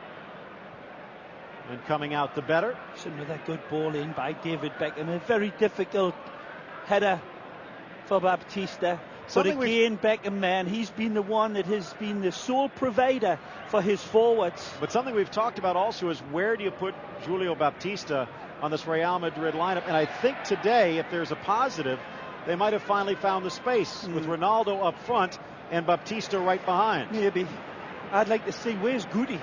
and coming out the better. It's another good ball in by David Beckham. A very difficult header for Baptista. But again, Beckham, man, he's been the one that has been the sole provider for his forwards. But something we've talked about also is where do you put Julio Baptista on this Real Madrid lineup? And I think today, if there's a positive, they might have finally found the space with Ronaldo up front and Baptista right behind. Maybe. I'd like to see, where's Guti?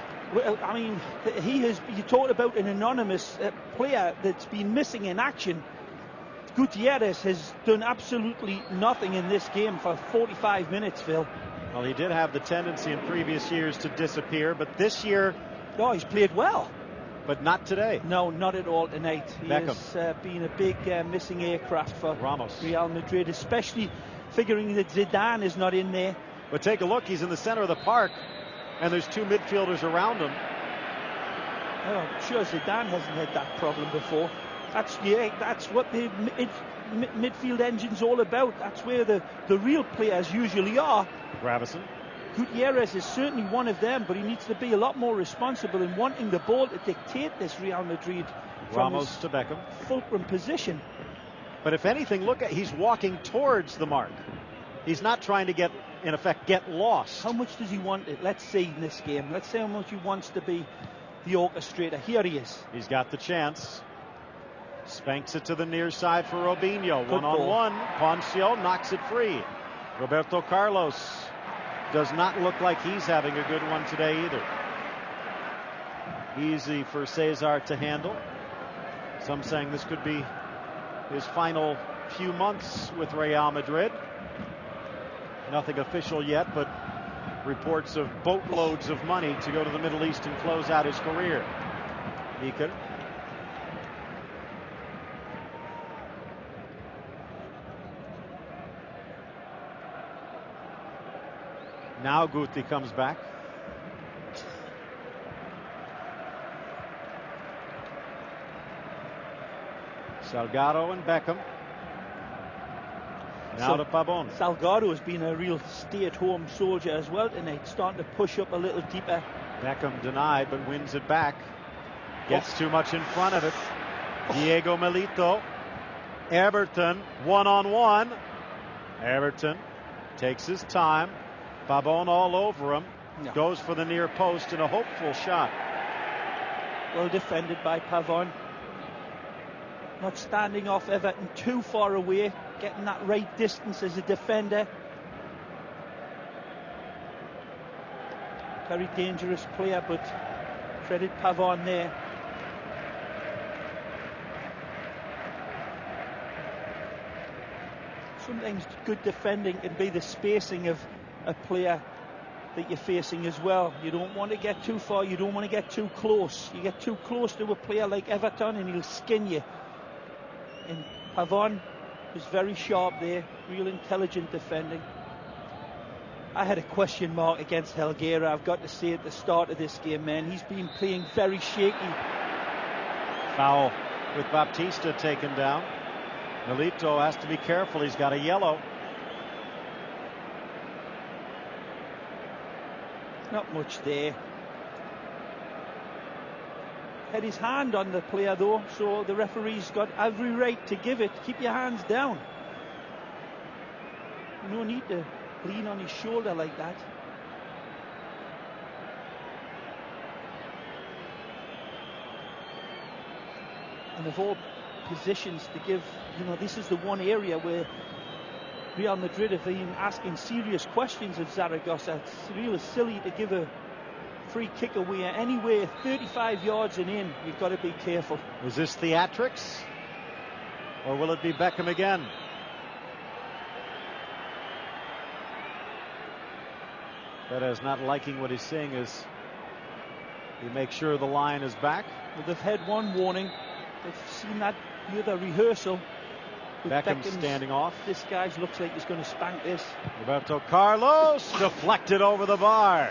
I mean, you talked about an anonymous player that's been missing in action. Gutierrez has done absolutely nothing in this game for 45 minutes, Phil. Well, he did have the tendency in previous years to disappear, but this year... Oh, he's played well. But not today. No, not at all tonight. He has been a big missing aircraft for Ramos. Real Madrid, especially figuring that Zidane is not in there. But take a look, he's in the center of the park, and there's two midfielders around him. Oh, I'm sure Zidane hasn't had that problem before. That's what the midfield engine's all about. That's where the real players usually are. Gravison. Gutierrez is certainly one of them, but he needs to be a lot more responsible in wanting the ball to dictate this Real Madrid from Ramos to Beckham. fulcrum position. But if anything, look at, he's walking towards the mark. He's not trying to get lost. How much does he want it? Let's see in this game. Let's see how much he wants to be the orchestrator. Here he is. He's got the chance. Spanks it to the near side for Robinho. Good ball. One-on-one. Poncio knocks it free. Roberto Carlos does not look like he's having a good one today either. Easy for Cesar to handle. Some saying this could be his final few months with Real Madrid. Nothing official yet, but reports of boatloads of money to go to the Middle East and close out his career. Meeker. Now Guti comes back. Salgado and Beckham. Now to Pabon. Salgado has been a real stay-at-home soldier as well tonight, starting to push up a little deeper. Beckham denied, but wins it back. Gets too much in front of it. Diego Milito. Everton, one-on-one. Everton takes his time. Pabon all over him. No. Goes for the near post and a hopeful shot. Well defended by Pavon. Not standing off Everton too far away. Getting that right distance as a defender. Very dangerous player, but credit Pavon there. Sometimes good defending can be the spacing of a player that you're facing as well. You don't want to get too far, you don't want to get too close. You get too close to a player like Everton and he'll skin you. And Pavon was very sharp there, real intelligent defending. I had a question mark against Helguera, I've got to say, at the start of this game, man. He's been playing very shaky. Foul with Baptista taken down. Milito has to be careful, he's got a yellow. Not much there. Had his hand on the player though, so the referee's got every right to give it. Keep your hands down. No need to lean on his shoulder like that. And of all positions to give, this is the one area where Real Madrid have been asking serious questions of Zaragoza. It's really silly to give a free kick away anywhere 35 yards and in. You've got to be careful. Was this theatrics? Or will it be Beckham again? Perez not liking what he's seeing as he makes sure the line is back. Well, they've had one warning. They've seen that the other rehearsal. Beckham standing off. This guy looks like he's going to spank this. Roberto Carlos deflected over the bar.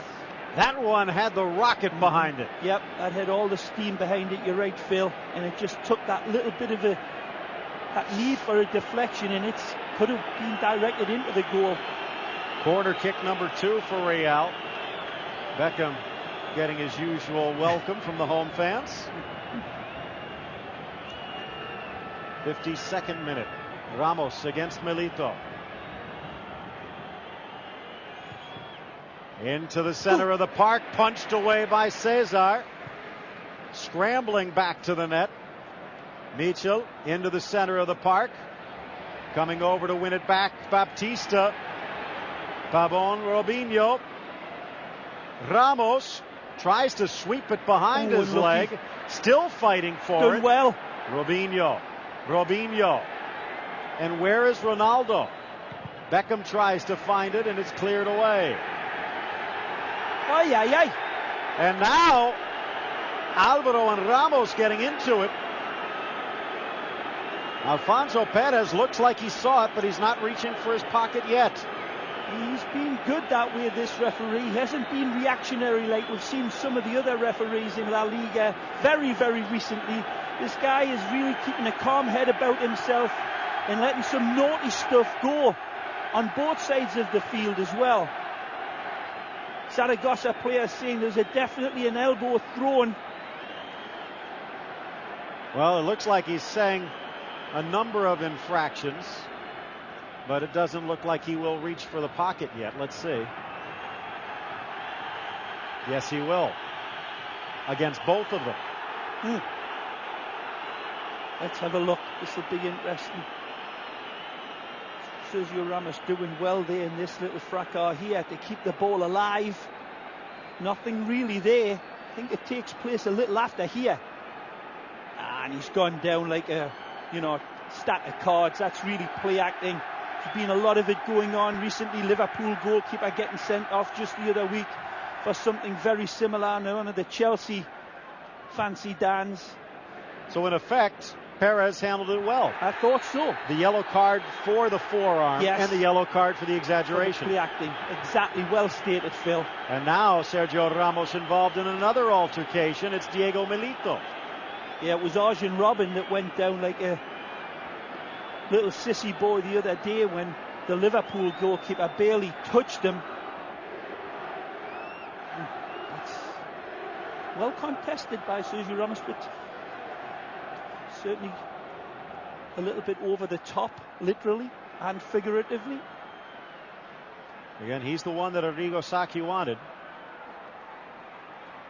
That one had the rocket behind it. Yep, that had all the steam behind it. You're right, Phil. And it just took that little bit of that need for a deflection, and it could have been directed into the goal. Corner kick number 2 for Real. Beckham getting his usual welcome from the home fans. 52nd minute. Ramos against Milito. Into the center of the park, punched away by Cesar. Scrambling back to the net. Michel into the center of the park. Coming over to win it back, Baptista. Pabon, Robinho. Ramos tries to sweep it behind his leg. Still fighting for it. Well. Robinho. And where is Ronaldo? Beckham tries to find it and it's cleared away. Ay, ay, ay. And now Alvaro and Ramos getting into it. Alfonso Perez looks like he saw it, but he's not reaching for his pocket yet. He's been good that way, this referee. He hasn't been reactionary like we've seen some of the other referees in La Liga very, very recently. This guy is really keeping a calm head about himself and letting some naughty stuff go on both sides of the field as well. Zaragoza players saying there's definitely an elbow thrown. Well, it looks like he's saying a number of infractions, but it doesn't look like he will reach for the pocket yet. Let's see. Yes, he will. Against both of them. Let's have a look. This will be interesting. Sergio Ramos doing well there in this little fracas here to keep the ball alive. Nothing really there. I think it takes place a little after here. And he's gone down like a, stack of cards. That's really play acting. There's been a lot of it going on recently. Liverpool goalkeeper getting sent off just the other week for something very similar on one of the Chelsea fancy Dans. So in effect, Perez handled it well. I thought so. The yellow card for the forearm, yes, and the yellow card for the exaggeration. Play acting. Exactly, well stated, Phil. And now Sergio Ramos involved in another altercation. It's Diego Milito. Yeah, it was Arjen Robben that went down like a little sissy boy the other day when the Liverpool goalkeeper barely touched him. That's well contested by Sergio Ramos, but certainly a little bit over the top, literally and figuratively. Again, he's the one that Arrigo Sacchi wanted.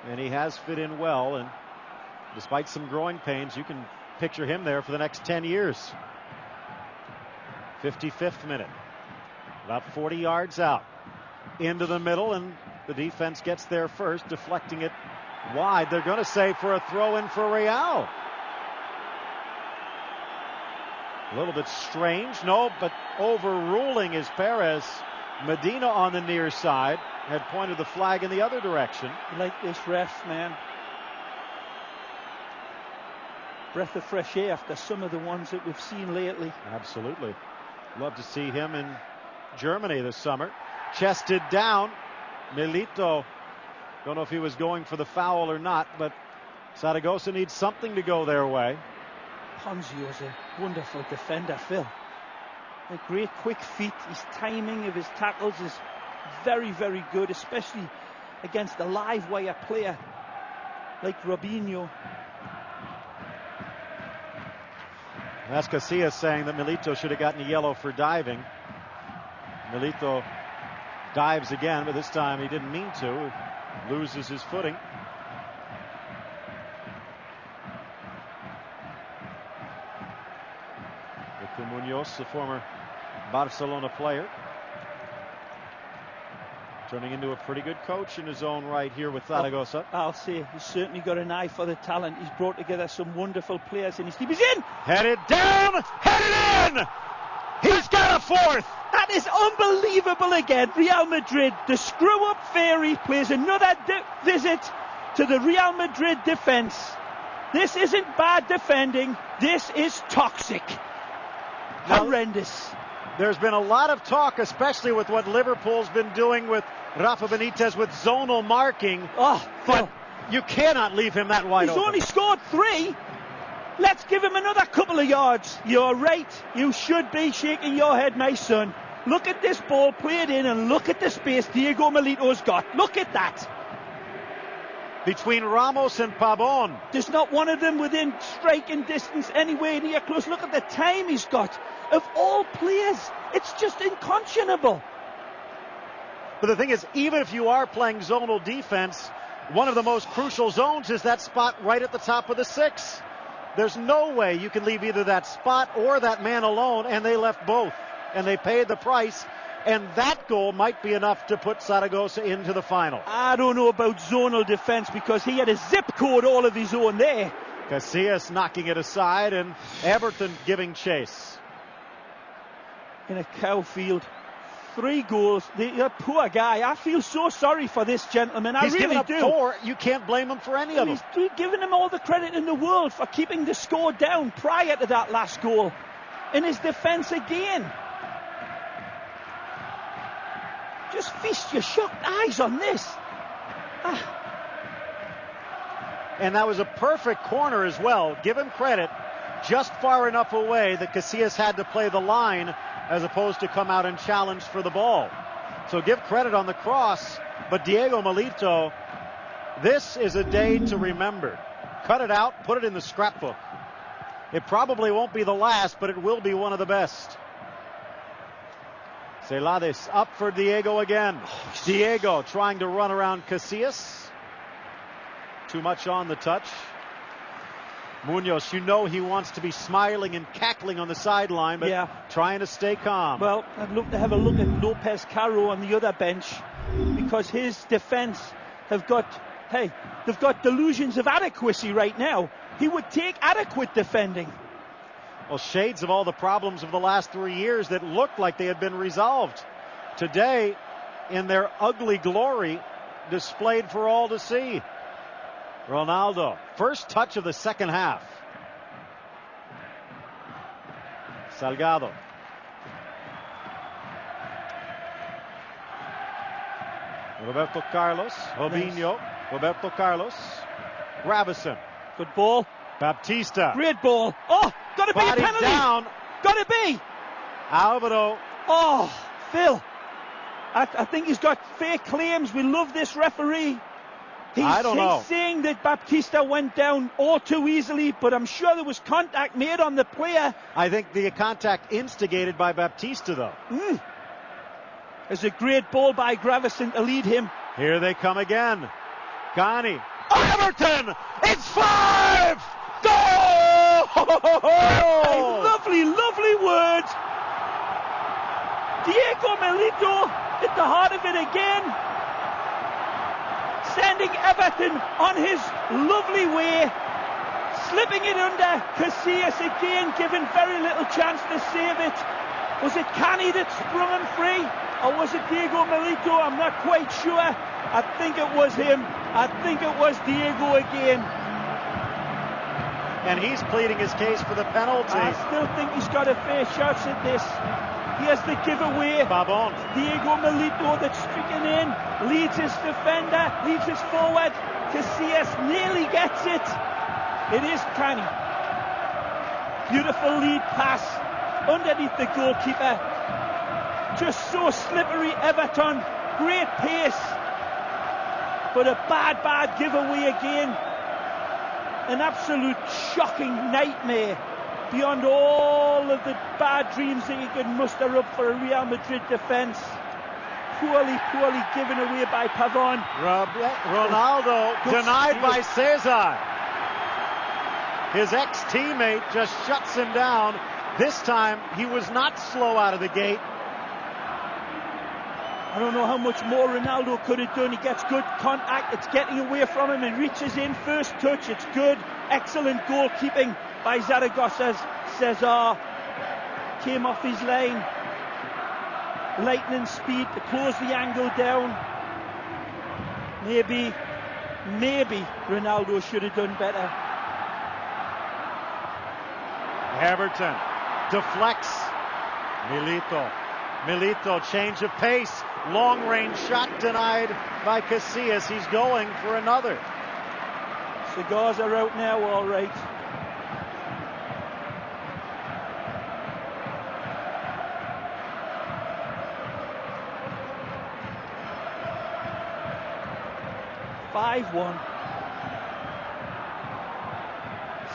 And he has fit in well, and despite some growing pains, you can picture him there for the next 10 years. 55th minute. About 40 yards out. Into the middle, and the defense gets there first, deflecting it wide. They're going to say for a throw-in for Real. A little bit strange. No, but overruling is Perez. Medina on the near side had pointed the flag in the other direction. I like this ref, man. Breath of fresh air after some of the ones that we've seen lately. Absolutely. Love to see him in Germany this summer. Chested down. Milito. Don't know if he was going for the foul or not, but Zaragoza needs something to go their way. Ponzio's a wonderful defender, Phil. A great quick feet. His timing of his tackles is very, very good, especially against a live wire player like Robinho. That's Casillas saying that Milito should have gotten a yellow for diving. Milito dives again, but this time he didn't mean to. Loses his footing. Victor Munoz, the former Barcelona player, turning into a pretty good coach in his own right here with Zaragoza. I'll say he's certainly got an eye for the talent. He's brought together some wonderful players in his team. He's in! Headed down! Headed in! He's got a fourth! That is unbelievable again. Real Madrid, the screw-up fairy, plays another visit to the Real Madrid defence. This isn't bad defending. This is toxic. Horrendous. There's been a lot of talk, especially with what Liverpool's been doing with Rafa Benitez with zonal marking. But you cannot leave him that wide open. He's only scored 3. Let's give him another couple of yards. You're right. You should be shaking your head, my son. Look at this ball played in, and look at the space Diego Milito's got. Look at that. Between Ramos and Pabon. There's not one of them within striking distance anywhere near close. Look at the time he's got. Of all players, it's just unconscionable. But the thing is, even if you are playing zonal defense, one of the most crucial zones is that spot right at the top of the 6. There's no way you can leave either that spot or that man alone, and they left both. And they paid the price, and that goal might be enough to put Zaragoza into the final. I don't know about zonal defense, because he had a zip code all of his own there. Casillas knocking it aside, and Everton giving chase. In a cow field. 3 goals. The poor guy. I feel so sorry for this gentleman. I He's really given up do. 4. You can't blame him for any of them. He's giving him all the credit in the world for keeping the score down prior to that last goal. In his defence again. Just feast your shocked eyes on this. And that was a perfect corner as well. Give him credit. Just far enough away that Casillas had to play the line as opposed to come out and challenge for the ball. So give credit on the cross. But Diego Milito, this is a day to remember. Cut it out, put it in the scrapbook. It probably won't be the last, but it will be one of the best. Celades up for Diego again. Diego trying to run around Casillas. Too much on the touch. Munoz, you know he wants to be smiling and cackling on the sideline, but trying to stay calm. Well, I'd love to have a look at Lopez Caro on the other bench, because his defense they've got delusions of adequacy right now. He would take adequate defending. Well, shades of all the problems of the last 3 years that looked like they had been resolved. Today, in their ugly glory, displayed for all to see. Ronaldo, first touch of the second half. Salgado. Roberto Carlos, Robinho, nice. Roberto Carlos, Rabison. Good ball. Baptista. Great ball. Oh, got to be a penalty. Down. Got to be. Alvaro. Oh, Phil. I think he's got fair claims. We love this referee. He's saying that Baptista went down all too easily, but I'm sure there was contact made on the player. I think the contact instigated by Baptista, though. It's a great ball by Gravison to lead him. Here they come again. Gani. Everton! It's 5! Goal! Lovely, lovely words. Diego Milito at the heart of it again, sending Everton on his lovely way, slipping it under Casillas again, given very little chance to save it. Was it Cani that sprung him free, or was it Diego Milito? I'm not quite sure. I think it was him. I think it was Diego again. And he's pleading his case for the penalty. I still think he's got a fair shot at this. Here's the giveaway. Babon. Diego Milito that's stricken in, leads his defender, leads his forward. Casillas nearly gets it. It is Cani. Beautiful lead pass underneath the goalkeeper. Just so slippery, Everton. Great pace. But a bad giveaway again. An absolute shocking nightmare. Beyond all of the bad dreams that you could muster up for a Real Madrid defence. Poorly given away by Pavon. Ronaldo denied by Cesar. His ex-teammate just shuts him down. This time he was not slow out of the gate. I don't know how much more Ronaldo could have done. He gets good contact. It's getting away from him and reaches in. First touch. It's good. Excellent goalkeeping by Zaragoza's Cesar. Came off his line. Lightning speed to close the angle down. Maybe Ronaldo should have done better. Everton deflects. Milito, change of pace. Long range shot denied by Casillas. He's going for another. Cigars are out now, all right.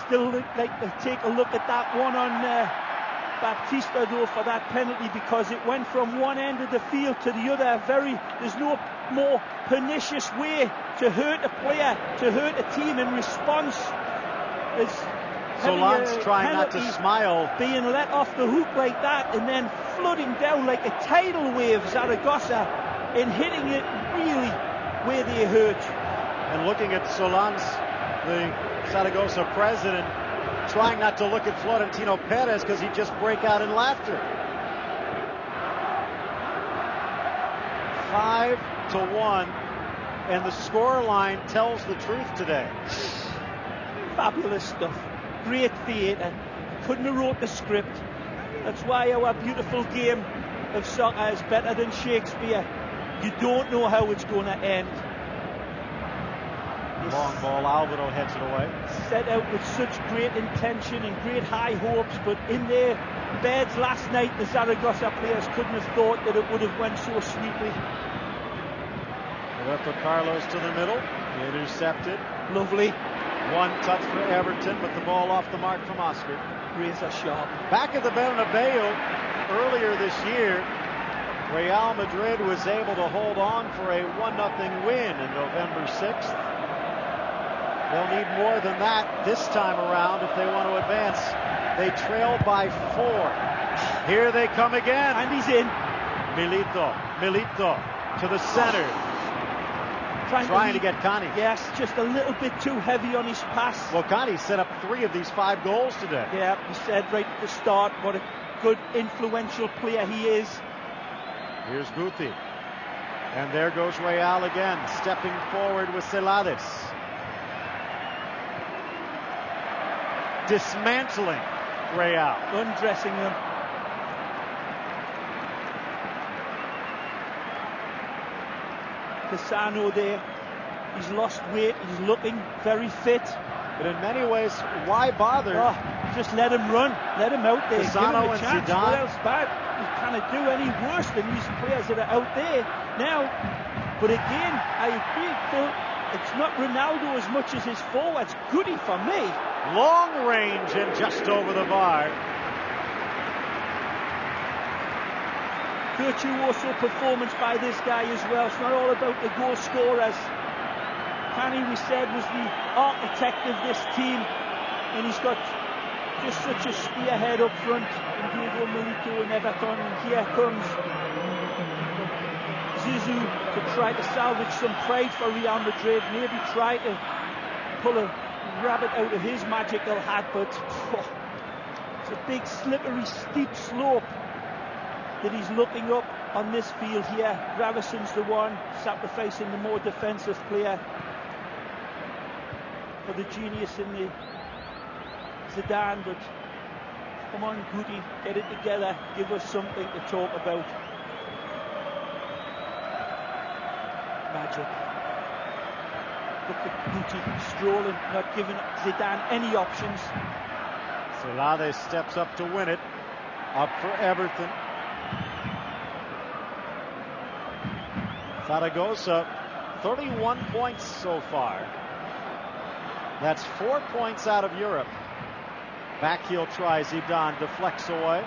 Still like to take a look at that one on Baptista though for that penalty, because it went from one end of the field to the other. There's no more pernicious way to hurt a player, to hurt a team in response. Solan's trying not to smile. Being let off the hook like that and then flooding down like a tidal wave, Zaragoza, and hitting it really where they hurt. And looking at Solans, the Zaragoza president, trying not to look at Florentino Perez because he'd just break out in laughter. 5-1, and the score line tells the truth today. Fabulous stuff. Great theatre. Couldn't have wrote the script. That's why our beautiful game of soccer is better than Shakespeare. You don't know how it's going to end. Long ball, Alvaro heads it away. Set out with such great intention and great high hopes, but in their beds last night, the Zaragoza players couldn't have thought that it would have went so sweetly. Roberto Carlos to the middle, intercepted. Lovely. One touch for Everton, but the ball off the mark from Oscar. Razor sharp. Back at the Bernabeu earlier this year, Real Madrid was able to hold on for a 1-0 win in November 6th. They'll need more than that this time around if they want to advance. They trail by 4. Here they come again. And he's in. Milito to the center. Trying to get Cani. Yes, just a little bit too heavy on his pass. Well, Cani set up 3 of these 5 goals today. Yeah, he said right at the start what a good, influential player he is. Here's Guti. And there goes Real again, stepping forward with Celades. Dismantling Real. Undressing them. Cassano there. He's lost weight. He's looking very fit. But in many ways, why bother? Oh, just let him run. Let him out there. Cassano Give him a and chance. Zidane. What else bad? He can't do any worse than these players that are out there now. But again, I agree, Phil. It's not Ronaldo as much as his forwards. Goody for me. Long range and just over the bar. Virtuoso performance by this guy as well. It's not all about the goal scorers. Cani, we said, was the architect of this team, and he's got just such a spearhead up front in Diego Milito and Everton. And here comes Zizou to try to salvage some pride for Real Madrid, maybe try to pull a rabbit out of his magical hat, but it's a big slippery steep slope that he's looking up on this field here. Graveson's the one sacrificing the more defensive player for the genius in the Zidane, but come on, Guti, get it together, give us something to talk about. Magic. Look at Guti strolling, not giving Zidane any options. Celades steps up to win it. Up for Everton. Zaragoza, 31 points so far. That's 4 points out of Europe. Back heel try, Zidane deflects away.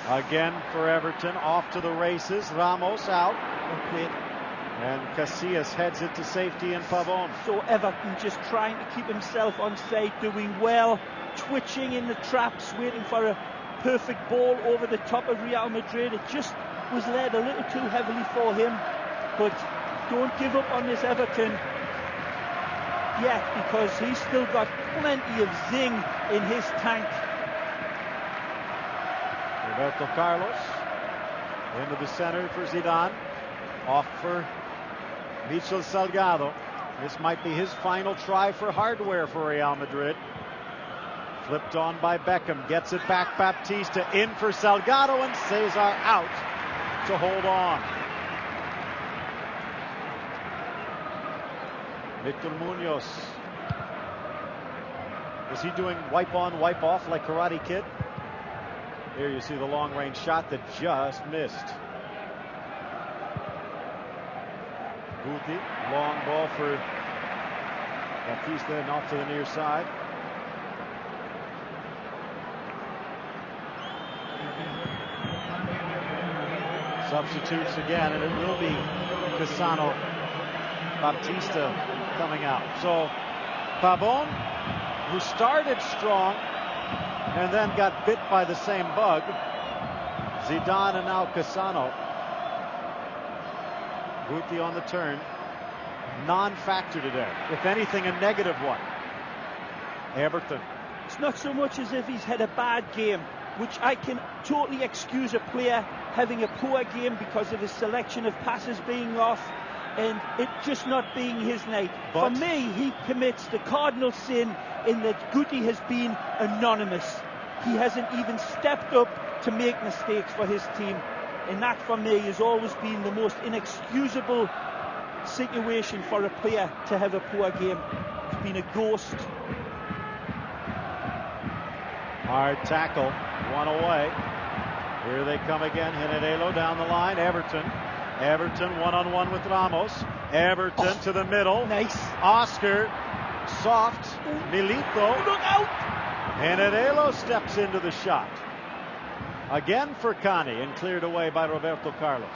Again for Everton, off to the races. Ramos out. Okay. And Casillas heads it to safety in Pavon. So Everton just trying to keep himself on side, doing well, twitching in the traps, waiting for a perfect ball over the top of Real Madrid. It just was led a little too heavily for him, but don't give up on this Everton yet, because he's still got plenty of zing in his tank. Roberto Carlos into the center for Zidane, off for Michel Salgado. This might be his final try for hardware for Real Madrid. Flipped on by Beckham, gets it back, Baptista in for Salgado, and Cesar out to hold on. Victor Munoz. Was he doing wipe on, wipe off like Karate Kid? Here you see the long range shot that just missed. Guti, long ball for Baptista and off to the near side. Substitutes again, and it will be Cassano, Baptista coming out. So Pavon, who started strong and then got bit by the same bug. Zidane and now Cassano. Guti on the turn. Non-factor today. If anything, a negative one. Everton. It's not so much as if he's had a bad game, which I can totally excuse a player having a poor game because of his selection of passes being off and it just not being his night. But for me, he commits the cardinal sin in that Guti has been anonymous. He hasn't even stepped up to make mistakes for his team. And that for me has always been the most inexcusable situation for a player to have a poor game. It's been a ghost. Hard tackle, one away. Here they come again. Henedelo down the line. Everton one-on-one with Ramos. Everton to the middle. Nice. Oscar, soft. Milito. Look out! Henedelo steps into the shot. Again for Cani and cleared away by Roberto Carlos.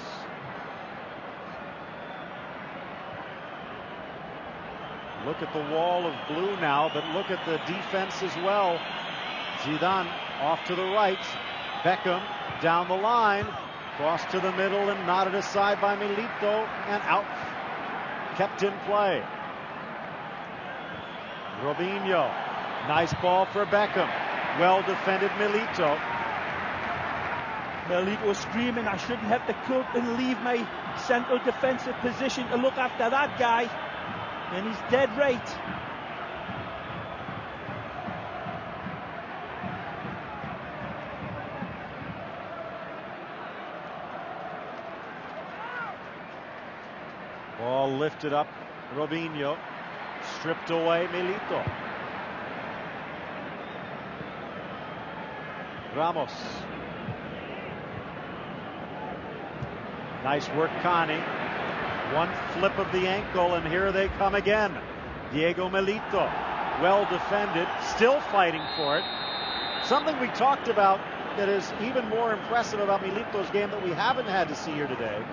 Look at the wall of blue now, but look at the defense as well. Zidane off to the right. Beckham down the line. Cross to the middle and nodded aside by Milito and out. Kept in play. Robinho. Nice ball for Beckham. Well defended Milito. Milito screaming, I shouldn't have to cut and leave my central defensive position to look after that guy. And he's dead right. Ball lifted up. Robinho. Stripped away Milito. Ramos. Nice work, Cani. One flip of the ankle, and here they come again. Diego Milito, well defended, still fighting for it. Something we talked about that is even more impressive about Milito's game that we haven't had to see here today.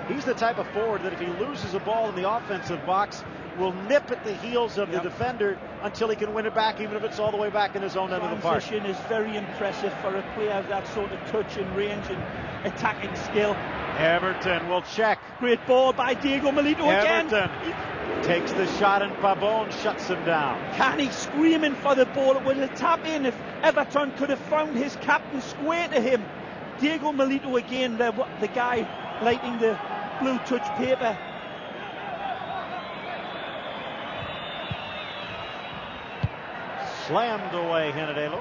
He's the type of forward that if he loses a ball in the offensive box, will nip at the heels of the defender until he can win it back, even if it's all the way back in his own end of the park. Transition is very impressive for a player of that sort of touch and range and attacking skill. Everton will check. Great ball by Diego Milito again. Everton takes the shot and Pabon shuts him down. Cani screaming for the ball. It was a tap in if Everton could have found his captain square to him. Diego Milito again, the guy lighting the blue touch paper. Slammed away Henedelo.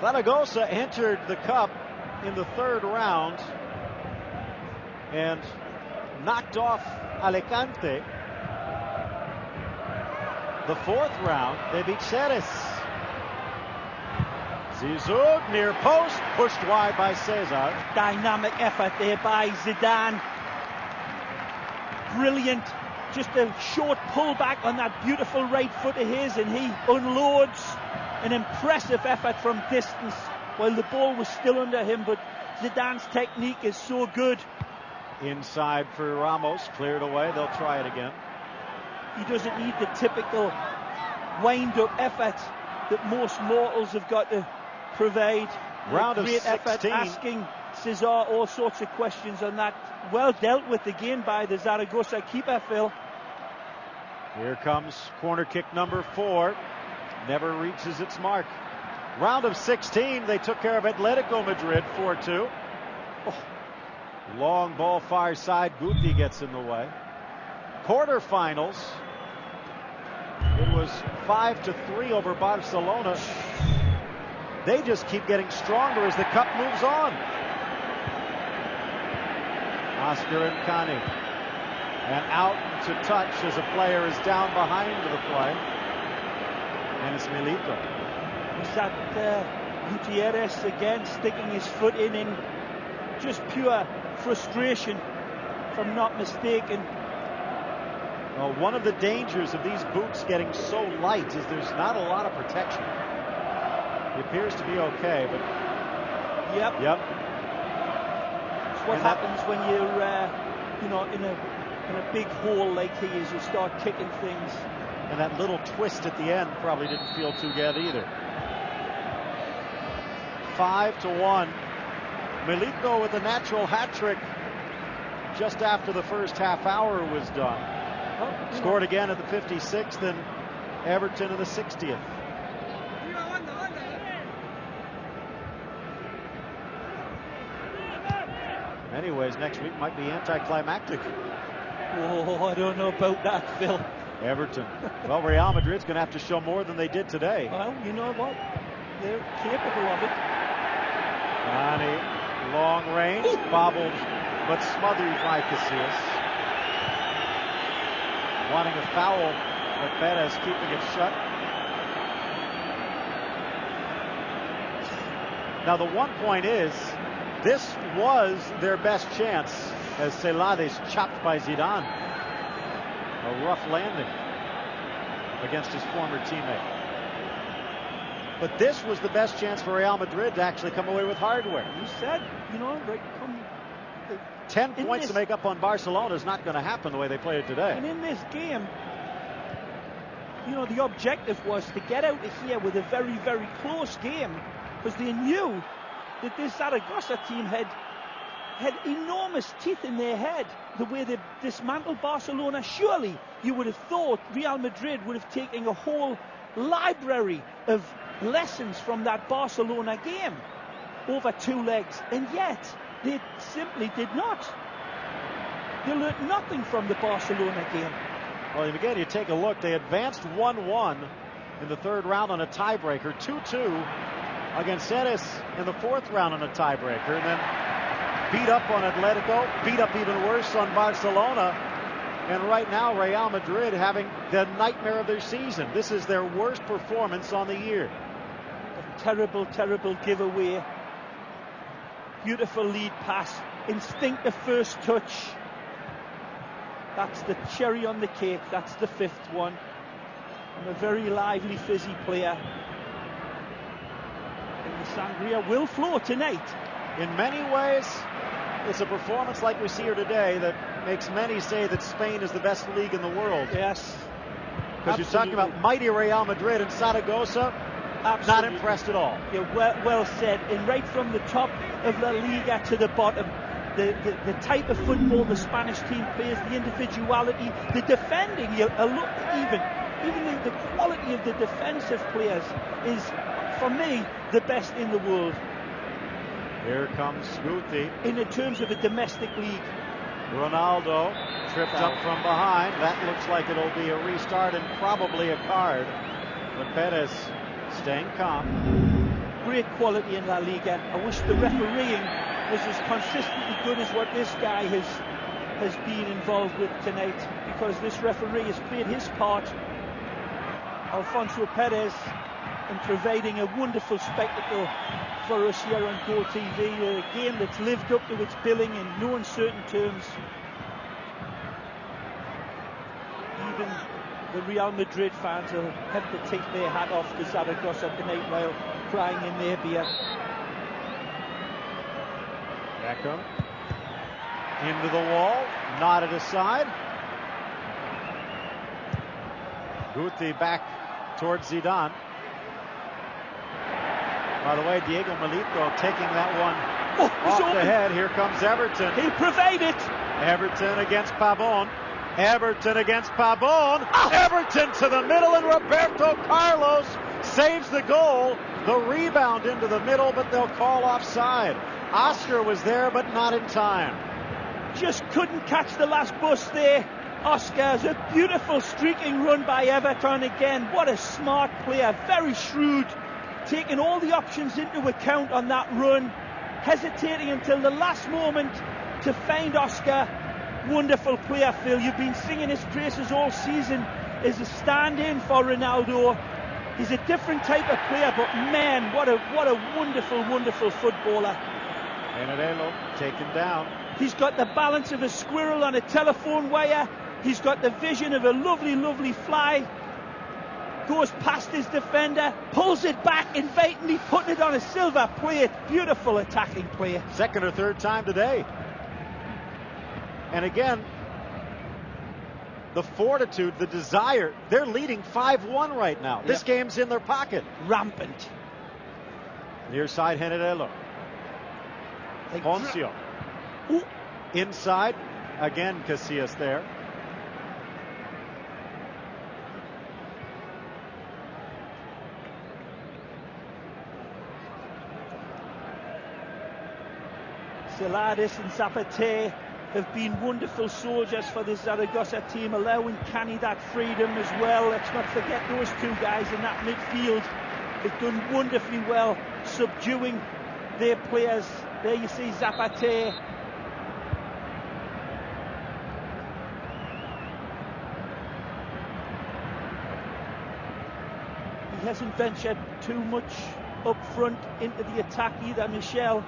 Zaragoza entered the Cup in the third round and knocked off Alicante. The fourth round, they beat Ceres. Zizou near post, pushed wide by Cesar. Dynamic effort there by Zidane. Brilliant. Just a short pullback on that beautiful right foot of his, and he unloads an impressive effort from distance while the ball was still under him, but Zidane's technique is so good. Inside for Ramos, cleared away, they'll try it again. He doesn't need the typical wind-up effort that most mortals have got to provide. Round of great 16. effort, asking Cesar all sorts of questions on that. Well dealt with again by the Zaragoza keeper, Phil. Here comes corner kick number 4. Never reaches its mark. Round of 16, they took care of Atletico Madrid 4-2. Oh. Long ball far side, Guti gets in the way. Quarterfinals, it was 5-3 over Barcelona. They just keep getting stronger as the cup moves on. Oscar and Cani. And out to touch as a player is down behind the play. And it's Milito. Was that Gutierrez again sticking his foot in just pure frustration, if I'm not mistaken. Well, one of the dangers of these boots getting so light is there's not a lot of protection. He appears to be okay, but... Yep. It's what And happens when you're, in a big hole like he is. You start kicking things. And that little twist at the end probably didn't feel too good either. 5-1. Milito with a natural hat trick just after the first half hour was done. Scored again at the 56th and Everton in the 60th. In many ways, next week might be anticlimactic. Oh, I don't know about that, Phil. Everton. Well, Real Madrid's going to have to show more than they did today. Well, you know what? they're capable of it. Nani, long range, bobbled but smothered by Casillas. Wanting a foul, but Perez keeping it shut. Now the one point is, this was their best chance as Celades chopped by Zidane. A rough landing against his former teammate. But this was the best chance for Real Madrid to actually come away with hardware. You said, right, 10 points to make up on Barcelona is not going to happen the way they played it today. And in this game, the objective was to get out of here with a very, very close game, because they knew that this Zaragoza team had enormous teeth in their head, the way they dismantled Barcelona. Surely you would have thought Real Madrid would have taken a whole library of lessons from that Barcelona game over 2 legs, and yet they simply did not. They learned nothing from the Barcelona game. Well, again, you take a look, they advanced 1-1 in the 3rd round on a tiebreaker, 2-2 against Ceres in the 4th round on a tiebreaker, and then beat up on Atletico, beat up even worse on Barcelona, and right now Real Madrid having the nightmare of their season. This is their worst performance on the year. A terrible, terrible giveaway. Beautiful lead pass, instinctive first touch. That's the cherry on the cake. That's the 5th one. And a very lively, fizzy player. And the sangria will flow tonight. In many ways, it's a performance like we see here today that makes many say that Spain is the best league in the world. Yes. Because you're talking about mighty Real Madrid and Zaragoza. Absolutely. Not impressed at all. Yeah, well said. And right from the top of La Liga to the bottom, the type of football the Spanish team plays, the individuality, the defending, even the quality of the defensive players is, for me, the best in the world. Here comes Guti. In terms of a domestic league. Ronaldo tripped up from behind. That looks like it'll be a restart and probably a card. But Perez staying calm. Great quality in La Liga. I wish the refereeing was as consistently good as what this guy has been involved with tonight, because this referee has played his part, Alfonso Perez, in providing a wonderful spectacle for us here on Go TV. A game that's lived up to its billing in no uncertain terms. Even the Real Madrid fans will have to take their hat off to Zaragoza tonight while crying in their beer. Beckham into the wall, nodded aside. Guti back towards Zidane. By the way, Diego Milito taking that one off the head. Here comes Everton. He'll provide it. Everton against Pavon. Everton against Pavon. Everton to the middle, and Roberto Carlos saves the goal. The rebound into the middle, but they'll call offside. Oscar was there, but not in time. Just couldn't catch the last bus there. Oscar's a beautiful streaking run by Everton again. What a smart player, very shrewd, taking all the options into account on that run, hesitating until the last moment to find Oscar. Wonderful player, Phil. You've been singing his praises all season as a stand-in for Ronaldo. He's a different type of player, but man, what a wonderful, wonderful footballer. Enarello taken down. He's got the balance of a squirrel on a telephone wire. He's got the vision of a lovely, lovely fly. Goes past his defender, pulls it back, invitingly putting it on a silver plate. Beautiful attacking play. Second or third time today. And again, the fortitude, the desire. They're leading 5-1 right now. This game's in their pocket. Rampant. Near side, Enarello. Poncio. Inside. Again, Casillas there. Celades and Zapata have been wonderful soldiers for this Zaragoza team, allowing Cani that freedom as well. Let's not forget those two guys in that midfield. They've done wonderfully well subduing their players. There you see Zapata. He hasn't ventured too much up front into the attack either, Michel.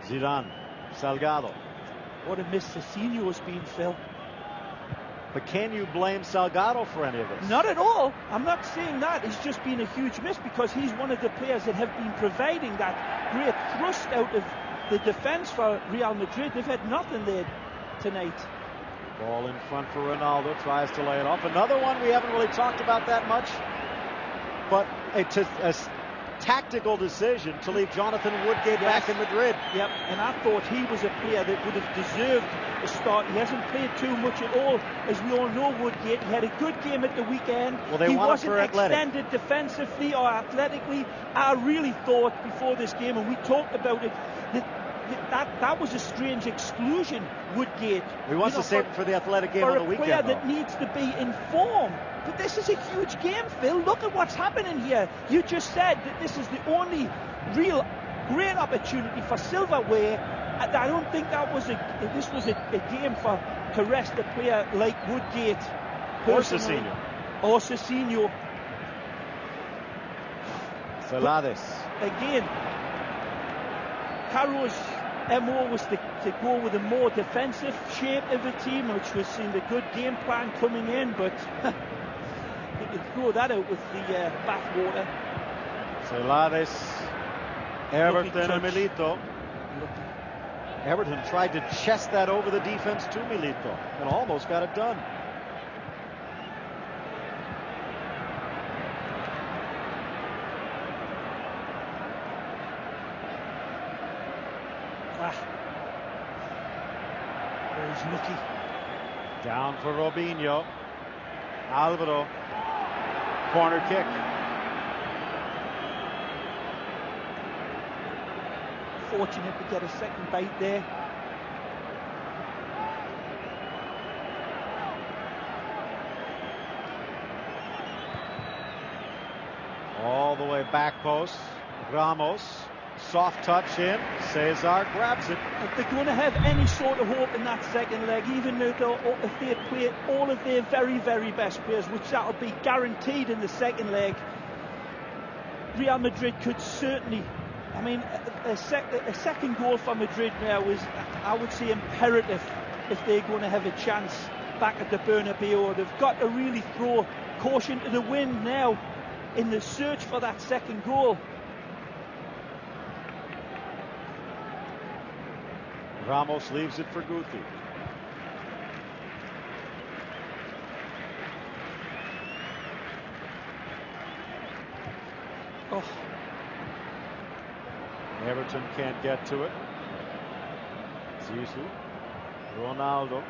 Zidane, Salgado. What a miss Cezinho's been, Phil. But can you blame Salgado for any of this? Not at all. I'm not saying that. It's just been a huge miss because he's one of the players that have been providing that great thrust out of the defence for Real Madrid. They've had nothing there tonight. Ball in front for Ronaldo, tries to lay it off. Another one we haven't really talked about that much, but a tactical decision to leave Jonathan Woodgate back in Madrid. Yep, and I thought he was a player that would have deserved a start. He hasn't played too much at all. As we all know, Woodgate, he had a good game at the weekend. Well, he wasn't extended athletic. Defensively or athletically. I really thought before this game, and we talked about it, that was a strange exclusion, Woodgate. We want to save it for the athletic game on the weekend. For a player that needs to be in form. But this is a huge game, Phil. Look at what's happening here. You just said that this is the only real great opportunity for silverware. I don't think this was a game to rest a player like Woodgate. Or Cezinho. Or Cezinho. Celades. Again, Carro's MO was to go with a more defensive shape of the team, which was seeing the good game plan coming in, but you could throw that out with the bathwater. Celades, Everton and Milito. Everton tried to chest that over the defense to Milito and almost got it done. He's lucky. Down for Robinho. Alvaro. Corner kick. Fortunate to get a second bite there. All the way back post. Ramos. Soft touch in. Cesar grabs it. If they're going to have any sort of hope in that second leg, even though if they play all of their very, very best players, which that'll be guaranteed in the second leg, Real Madrid could certainly, I mean, a second goal for Madrid now is, I would say, imperative if they're going to have a chance back at the Bernabeu. They've got to really throw caution to the wind now in the search for that second goal. Ramos leaves it for Guti. Oh. Everton can't get to it. Zizou. Ronaldo.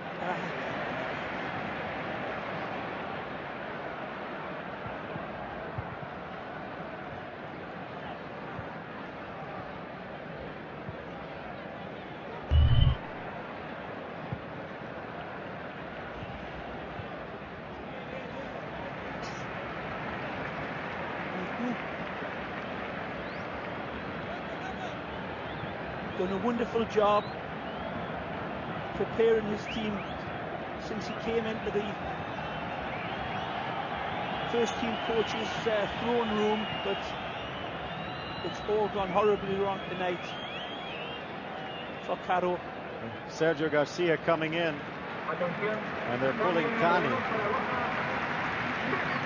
Done a wonderful job preparing his team since he came into the first team coach's throne room, but it's all gone horribly wrong tonight for Caro. Sergio Garcia coming in, and they're pulling Cani.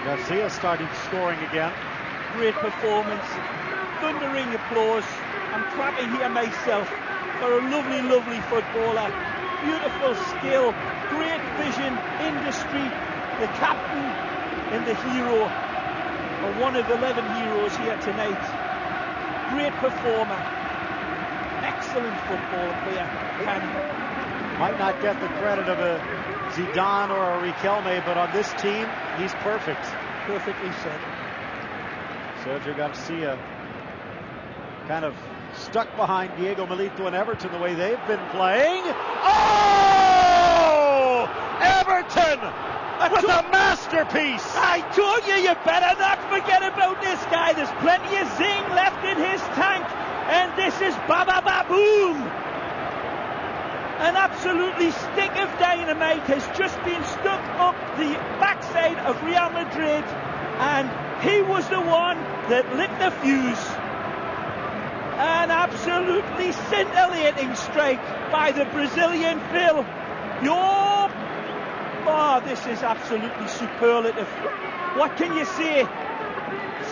Garcia started scoring again. Great performance, thundering applause. I'm clapping here myself for a lovely, lovely footballer. Beautiful skill, great vision, industry, the captain and the hero, or one of 11 heroes here tonight. Great performer, excellent football player. Might not get the credit of a Zidane or a Riquelme, but on this team, he's perfect. Perfectly said. Sergio Garcia kind of stuck behind Diego Milito and Everton the way they've been playing. Oh! Everton with a master centerpiece. I told you, you better not forget about this guy. There's plenty of zing left in his tank, and this is ba-ba-ba-boom. An absolutely stick of dynamite has just been stuck up the backside of Real Madrid, and he was the one that lit the fuse. An absolutely scintillating strike by the Brazilian Phil. Oh, this is absolutely superlative. What can you say?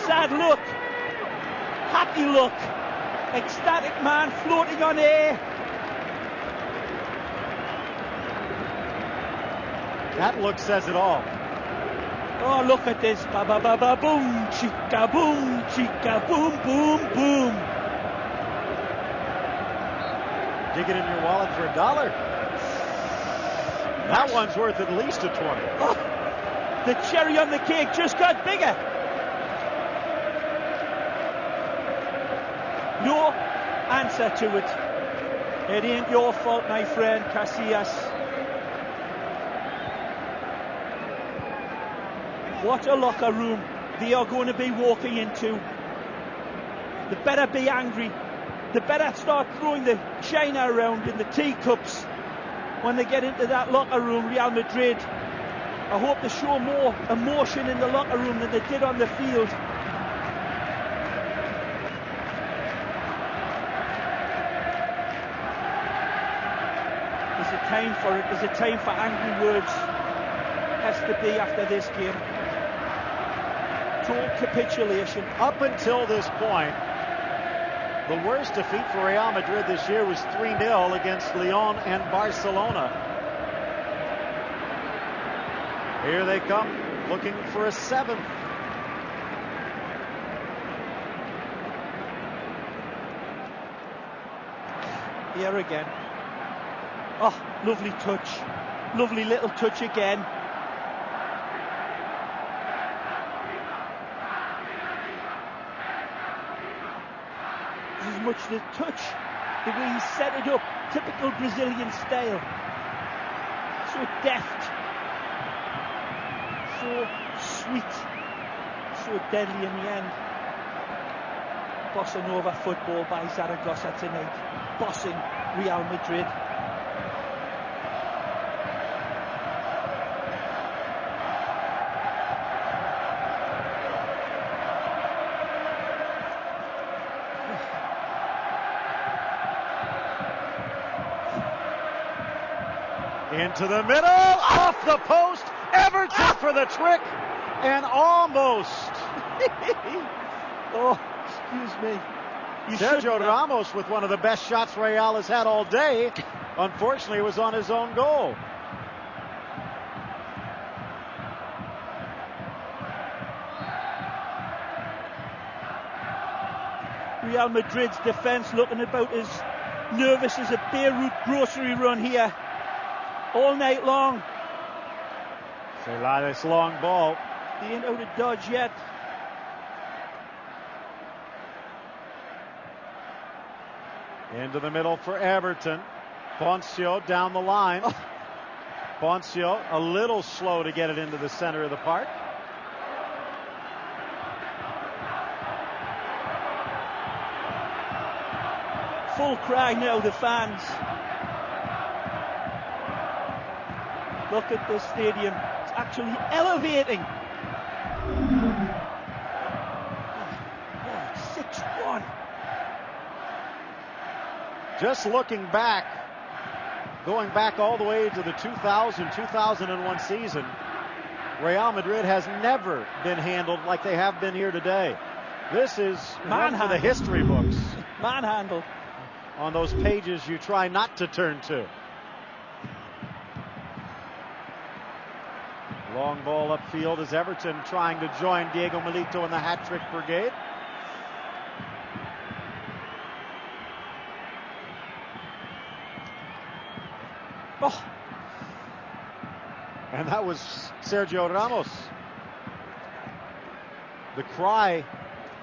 Sad look, happy look, ecstatic man floating on air. That look says it all. Oh, look at this. Ba ba ba ba boom, chica boom, boom, boom. Dig it in your wallet for $1. That one's worth at least a 20. Oh, the cherry on the cake just got bigger. No answer to it. It ain't your fault, my friend Casillas. What a locker room they are going to be walking into. They better be angry. They better start throwing the china around in the teacups when they get into that locker room, Real Madrid. I hope they show more emotion in the locker room than they did on the field. There's a time for it. There's a time for angry words. Has to be after this game. Total capitulation. Up until this point, the worst defeat for Real Madrid this year was 3-0 against Lyon and Barcelona. Here they come, looking for a 7th. Here again. Oh, lovely touch. Lovely little touch again. As much the touch, the way he set it up, typical Brazilian style. So deft, so sweet, so deadly in the end. Bossa Nova football by Zaragoza tonight, bossing Real Madrid. Into the middle, off the post, Everton for the trick, and almost. Oh, excuse me. Sergio Ramos with one of the best shots Real has had all day. Unfortunately, it was on his own goal. Real Madrid's defence looking about as nervous as a Beirut grocery run here. All night long. This long ball. He ain't out of dodge yet. Into the middle for Everton. Poncio down the line. Oh. Poncio a little slow to get it into the center of the park. Full cry now, the fans. Look at this stadium. It's actually elevating. 6-1. Just looking back, going back all the way to the 2000-2001 season, Real Madrid has never been handled like they have been here today. This is one for the history books. Manhandle. On those pages you try not to turn to. Long ball upfield as Everton trying to join Diego Milito in the hat-trick brigade. Oh. And that was Sergio Ramos. The cry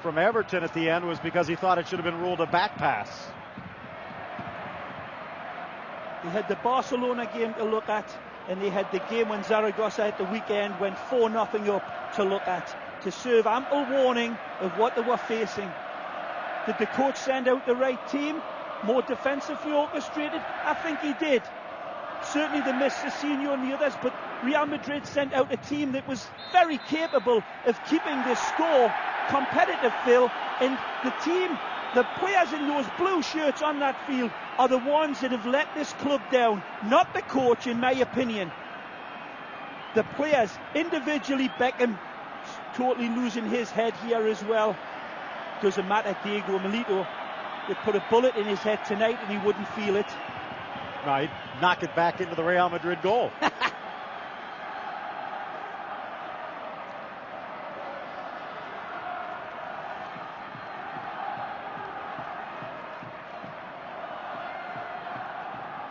from Everton at the end was because he thought it should have been ruled a back pass. They had the Barcelona game to look at, and they had the game when Zaragoza at the weekend went 4-0 up to look at, to serve ample warning of what they were facing. Did the coach send out the right team? More defensively orchestrated? I think he did. Certainly they missed Cecilio and the others, but Real Madrid sent out a team that was very capable of keeping this score competitive, Phil. And the players in those blue shirts on that field are the ones that have let this club down, not the coach, in my opinion. The players, individually, Beckham totally losing his head here as well. Doesn't matter, Diego Milito, they put a bullet in his head tonight and he wouldn't feel it. Right, knock it back into the Real Madrid goal.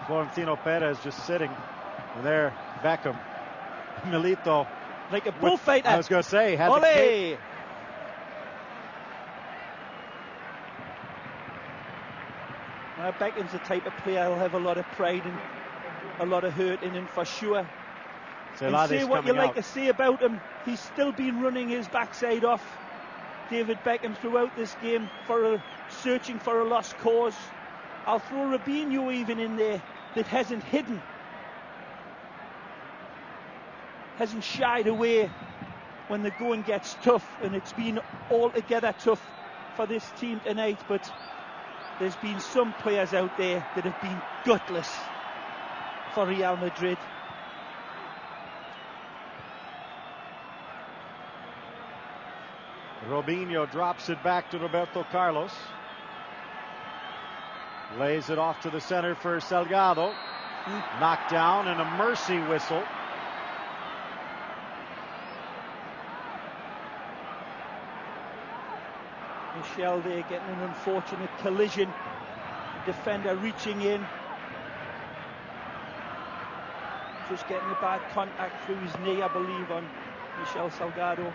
Florentino Perez just sitting there. Beckham, Milito, like a bullfighter. I was going to say, had Ole! the cape. Beckham's the type of player who'll have a lot of pride and a lot of hurt in him for sure. And say what you like to say about him, he's still been running his backside off David Beckham throughout this game, searching for a lost cause. I'll throw Robinho even in there, that hasn't hidden, hasn't shied away when the going gets tough, and it's been altogether tough for this team tonight. But there's been some players out there that have been gutless for Real Madrid. Robinho drops it back to Roberto Carlos. Lays it off to the center for Salgado. Knocked down and a mercy whistle. Michel there getting an unfortunate collision. The defender reaching in. Just getting a bad contact through his knee, I believe, on Michel Salgado.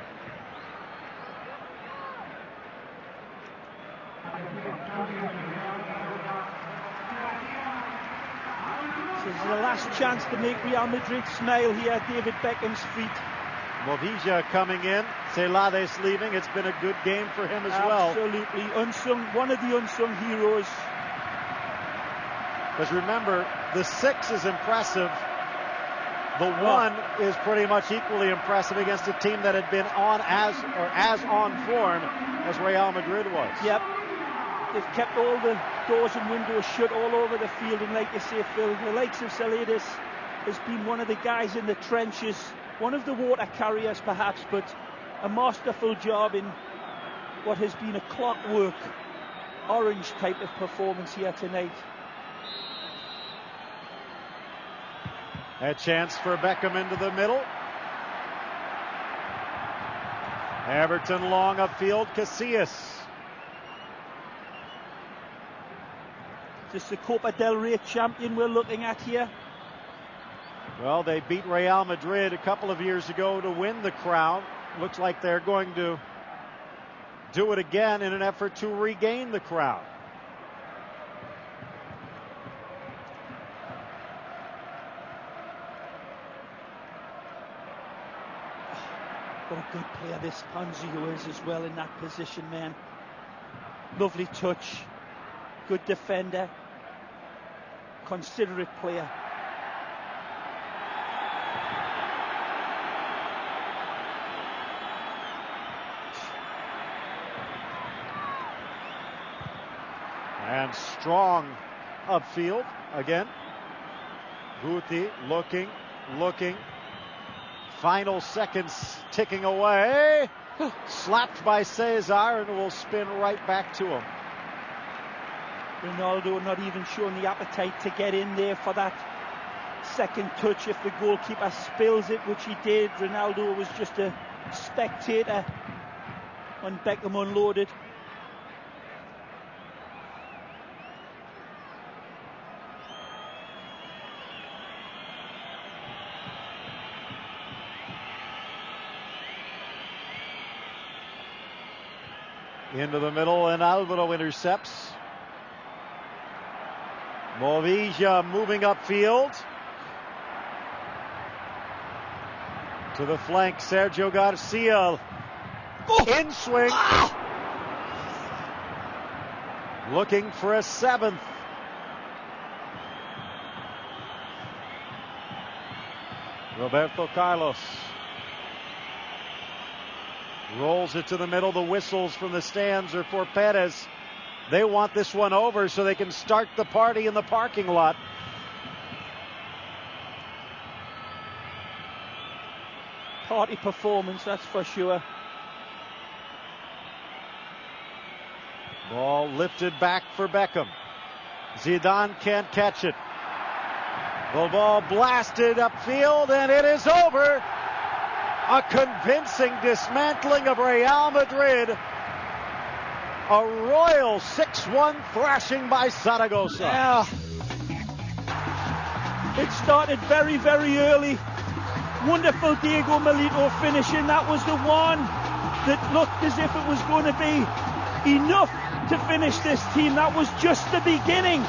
This is the last chance to make Real Madrid smile here at David Beckham's feet. Movilla coming in, Celades leaving. It's been a good game for him as well. Absolutely unsung, one of the unsung heroes. Because remember, the 6 is impressive. The 1 is pretty much equally impressive against a team that had been as on form as Real Madrid was. Yep. They've kept all the doors and windows shut all over the field, and like you say, Phil, the likes of Celades has been one of the guys in the trenches, one of the water carriers perhaps, but a masterful job in what has been a clockwork orange type of performance here tonight. A chance for Beckham into the middle. Everton long upfield, Casillas. Just the Copa del Rey champion we're looking at here. Well, they beat Real Madrid a couple of years ago to win the crown. Looks like they're going to do it again in an effort to regain the crown. What a good player this Ponzio is as well in that position, man. Lovely touch, good defender, considerate player. And strong upfield again. Guti looking. Final seconds ticking away. Slapped by Cesar and will spin right back to him. Ronaldo not even showing the appetite to get in there for that second touch. If the goalkeeper spills it, which he did, Ronaldo was just a spectator when Beckham unloaded. Into the middle, and Alvaro intercepts. Movilla moving upfield. To the flank, Sergio Garcia. In swing. Looking for a 7th. Roberto Carlos rolls it to the middle. The whistles from the stands are for Perez. They want this one over so they can start the party in the parking lot. Party performance, that's for sure. Ball lifted back for Beckham. Zidane can't catch it. The ball blasted upfield, and it is over. A convincing dismantling of Real Madrid. A royal 6-1 thrashing by Zaragoza. Yeah. It started very, very early. Wonderful Diego Milito finishing. That was the one that looked as if it was going to be enough to finish this team. That was just the beginning.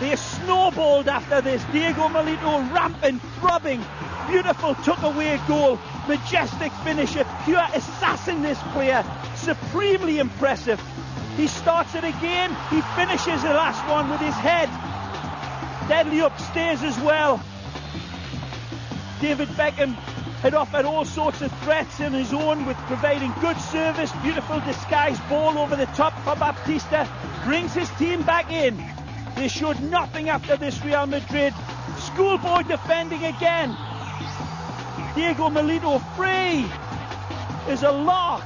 They snowballed after this. Diego Milito rampant, throbbing, beautiful took-away goal, majestic finish, a pure assassin, this player, supremely impressive. He starts it again, he finishes the last one with his head. Deadly upstairs as well. David Beckham had offered all sorts of threats in his own with providing good service, beautiful disguised ball over the top for Baptista, brings his team back in. They showed nothing after this Real Madrid. Schoolboy defending again. Diego Milito free is a lark.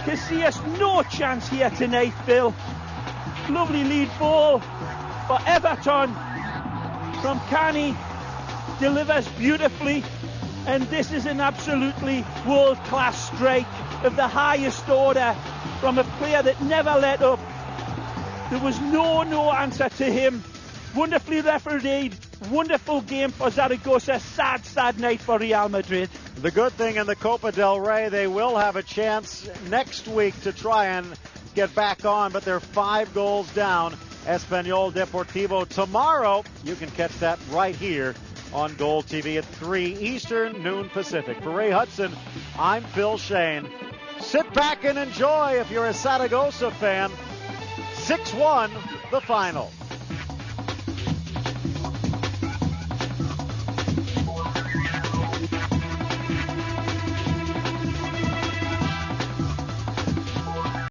Casillas no chance here tonight, Phil. Lovely lead ball for Everton from Cani. Delivers beautifully, and this is an absolutely world-class strike of the highest order from a player that never let up. There was no answer to him. Wonderfully refereed, wonderful game for Zaragoza. Sad night for Real Madrid. The good thing in the Copa del Rey, they will have a chance next week to try and get back on, but they're 5 goals down. Espanyol Deportivo tomorrow. You can catch that right here on Goal TV at 3 Eastern, noon Pacific. For Ray Hudson, I'm Phil Shane. Sit back and enjoy if you're a Zaragoza fan. 6-1, the final.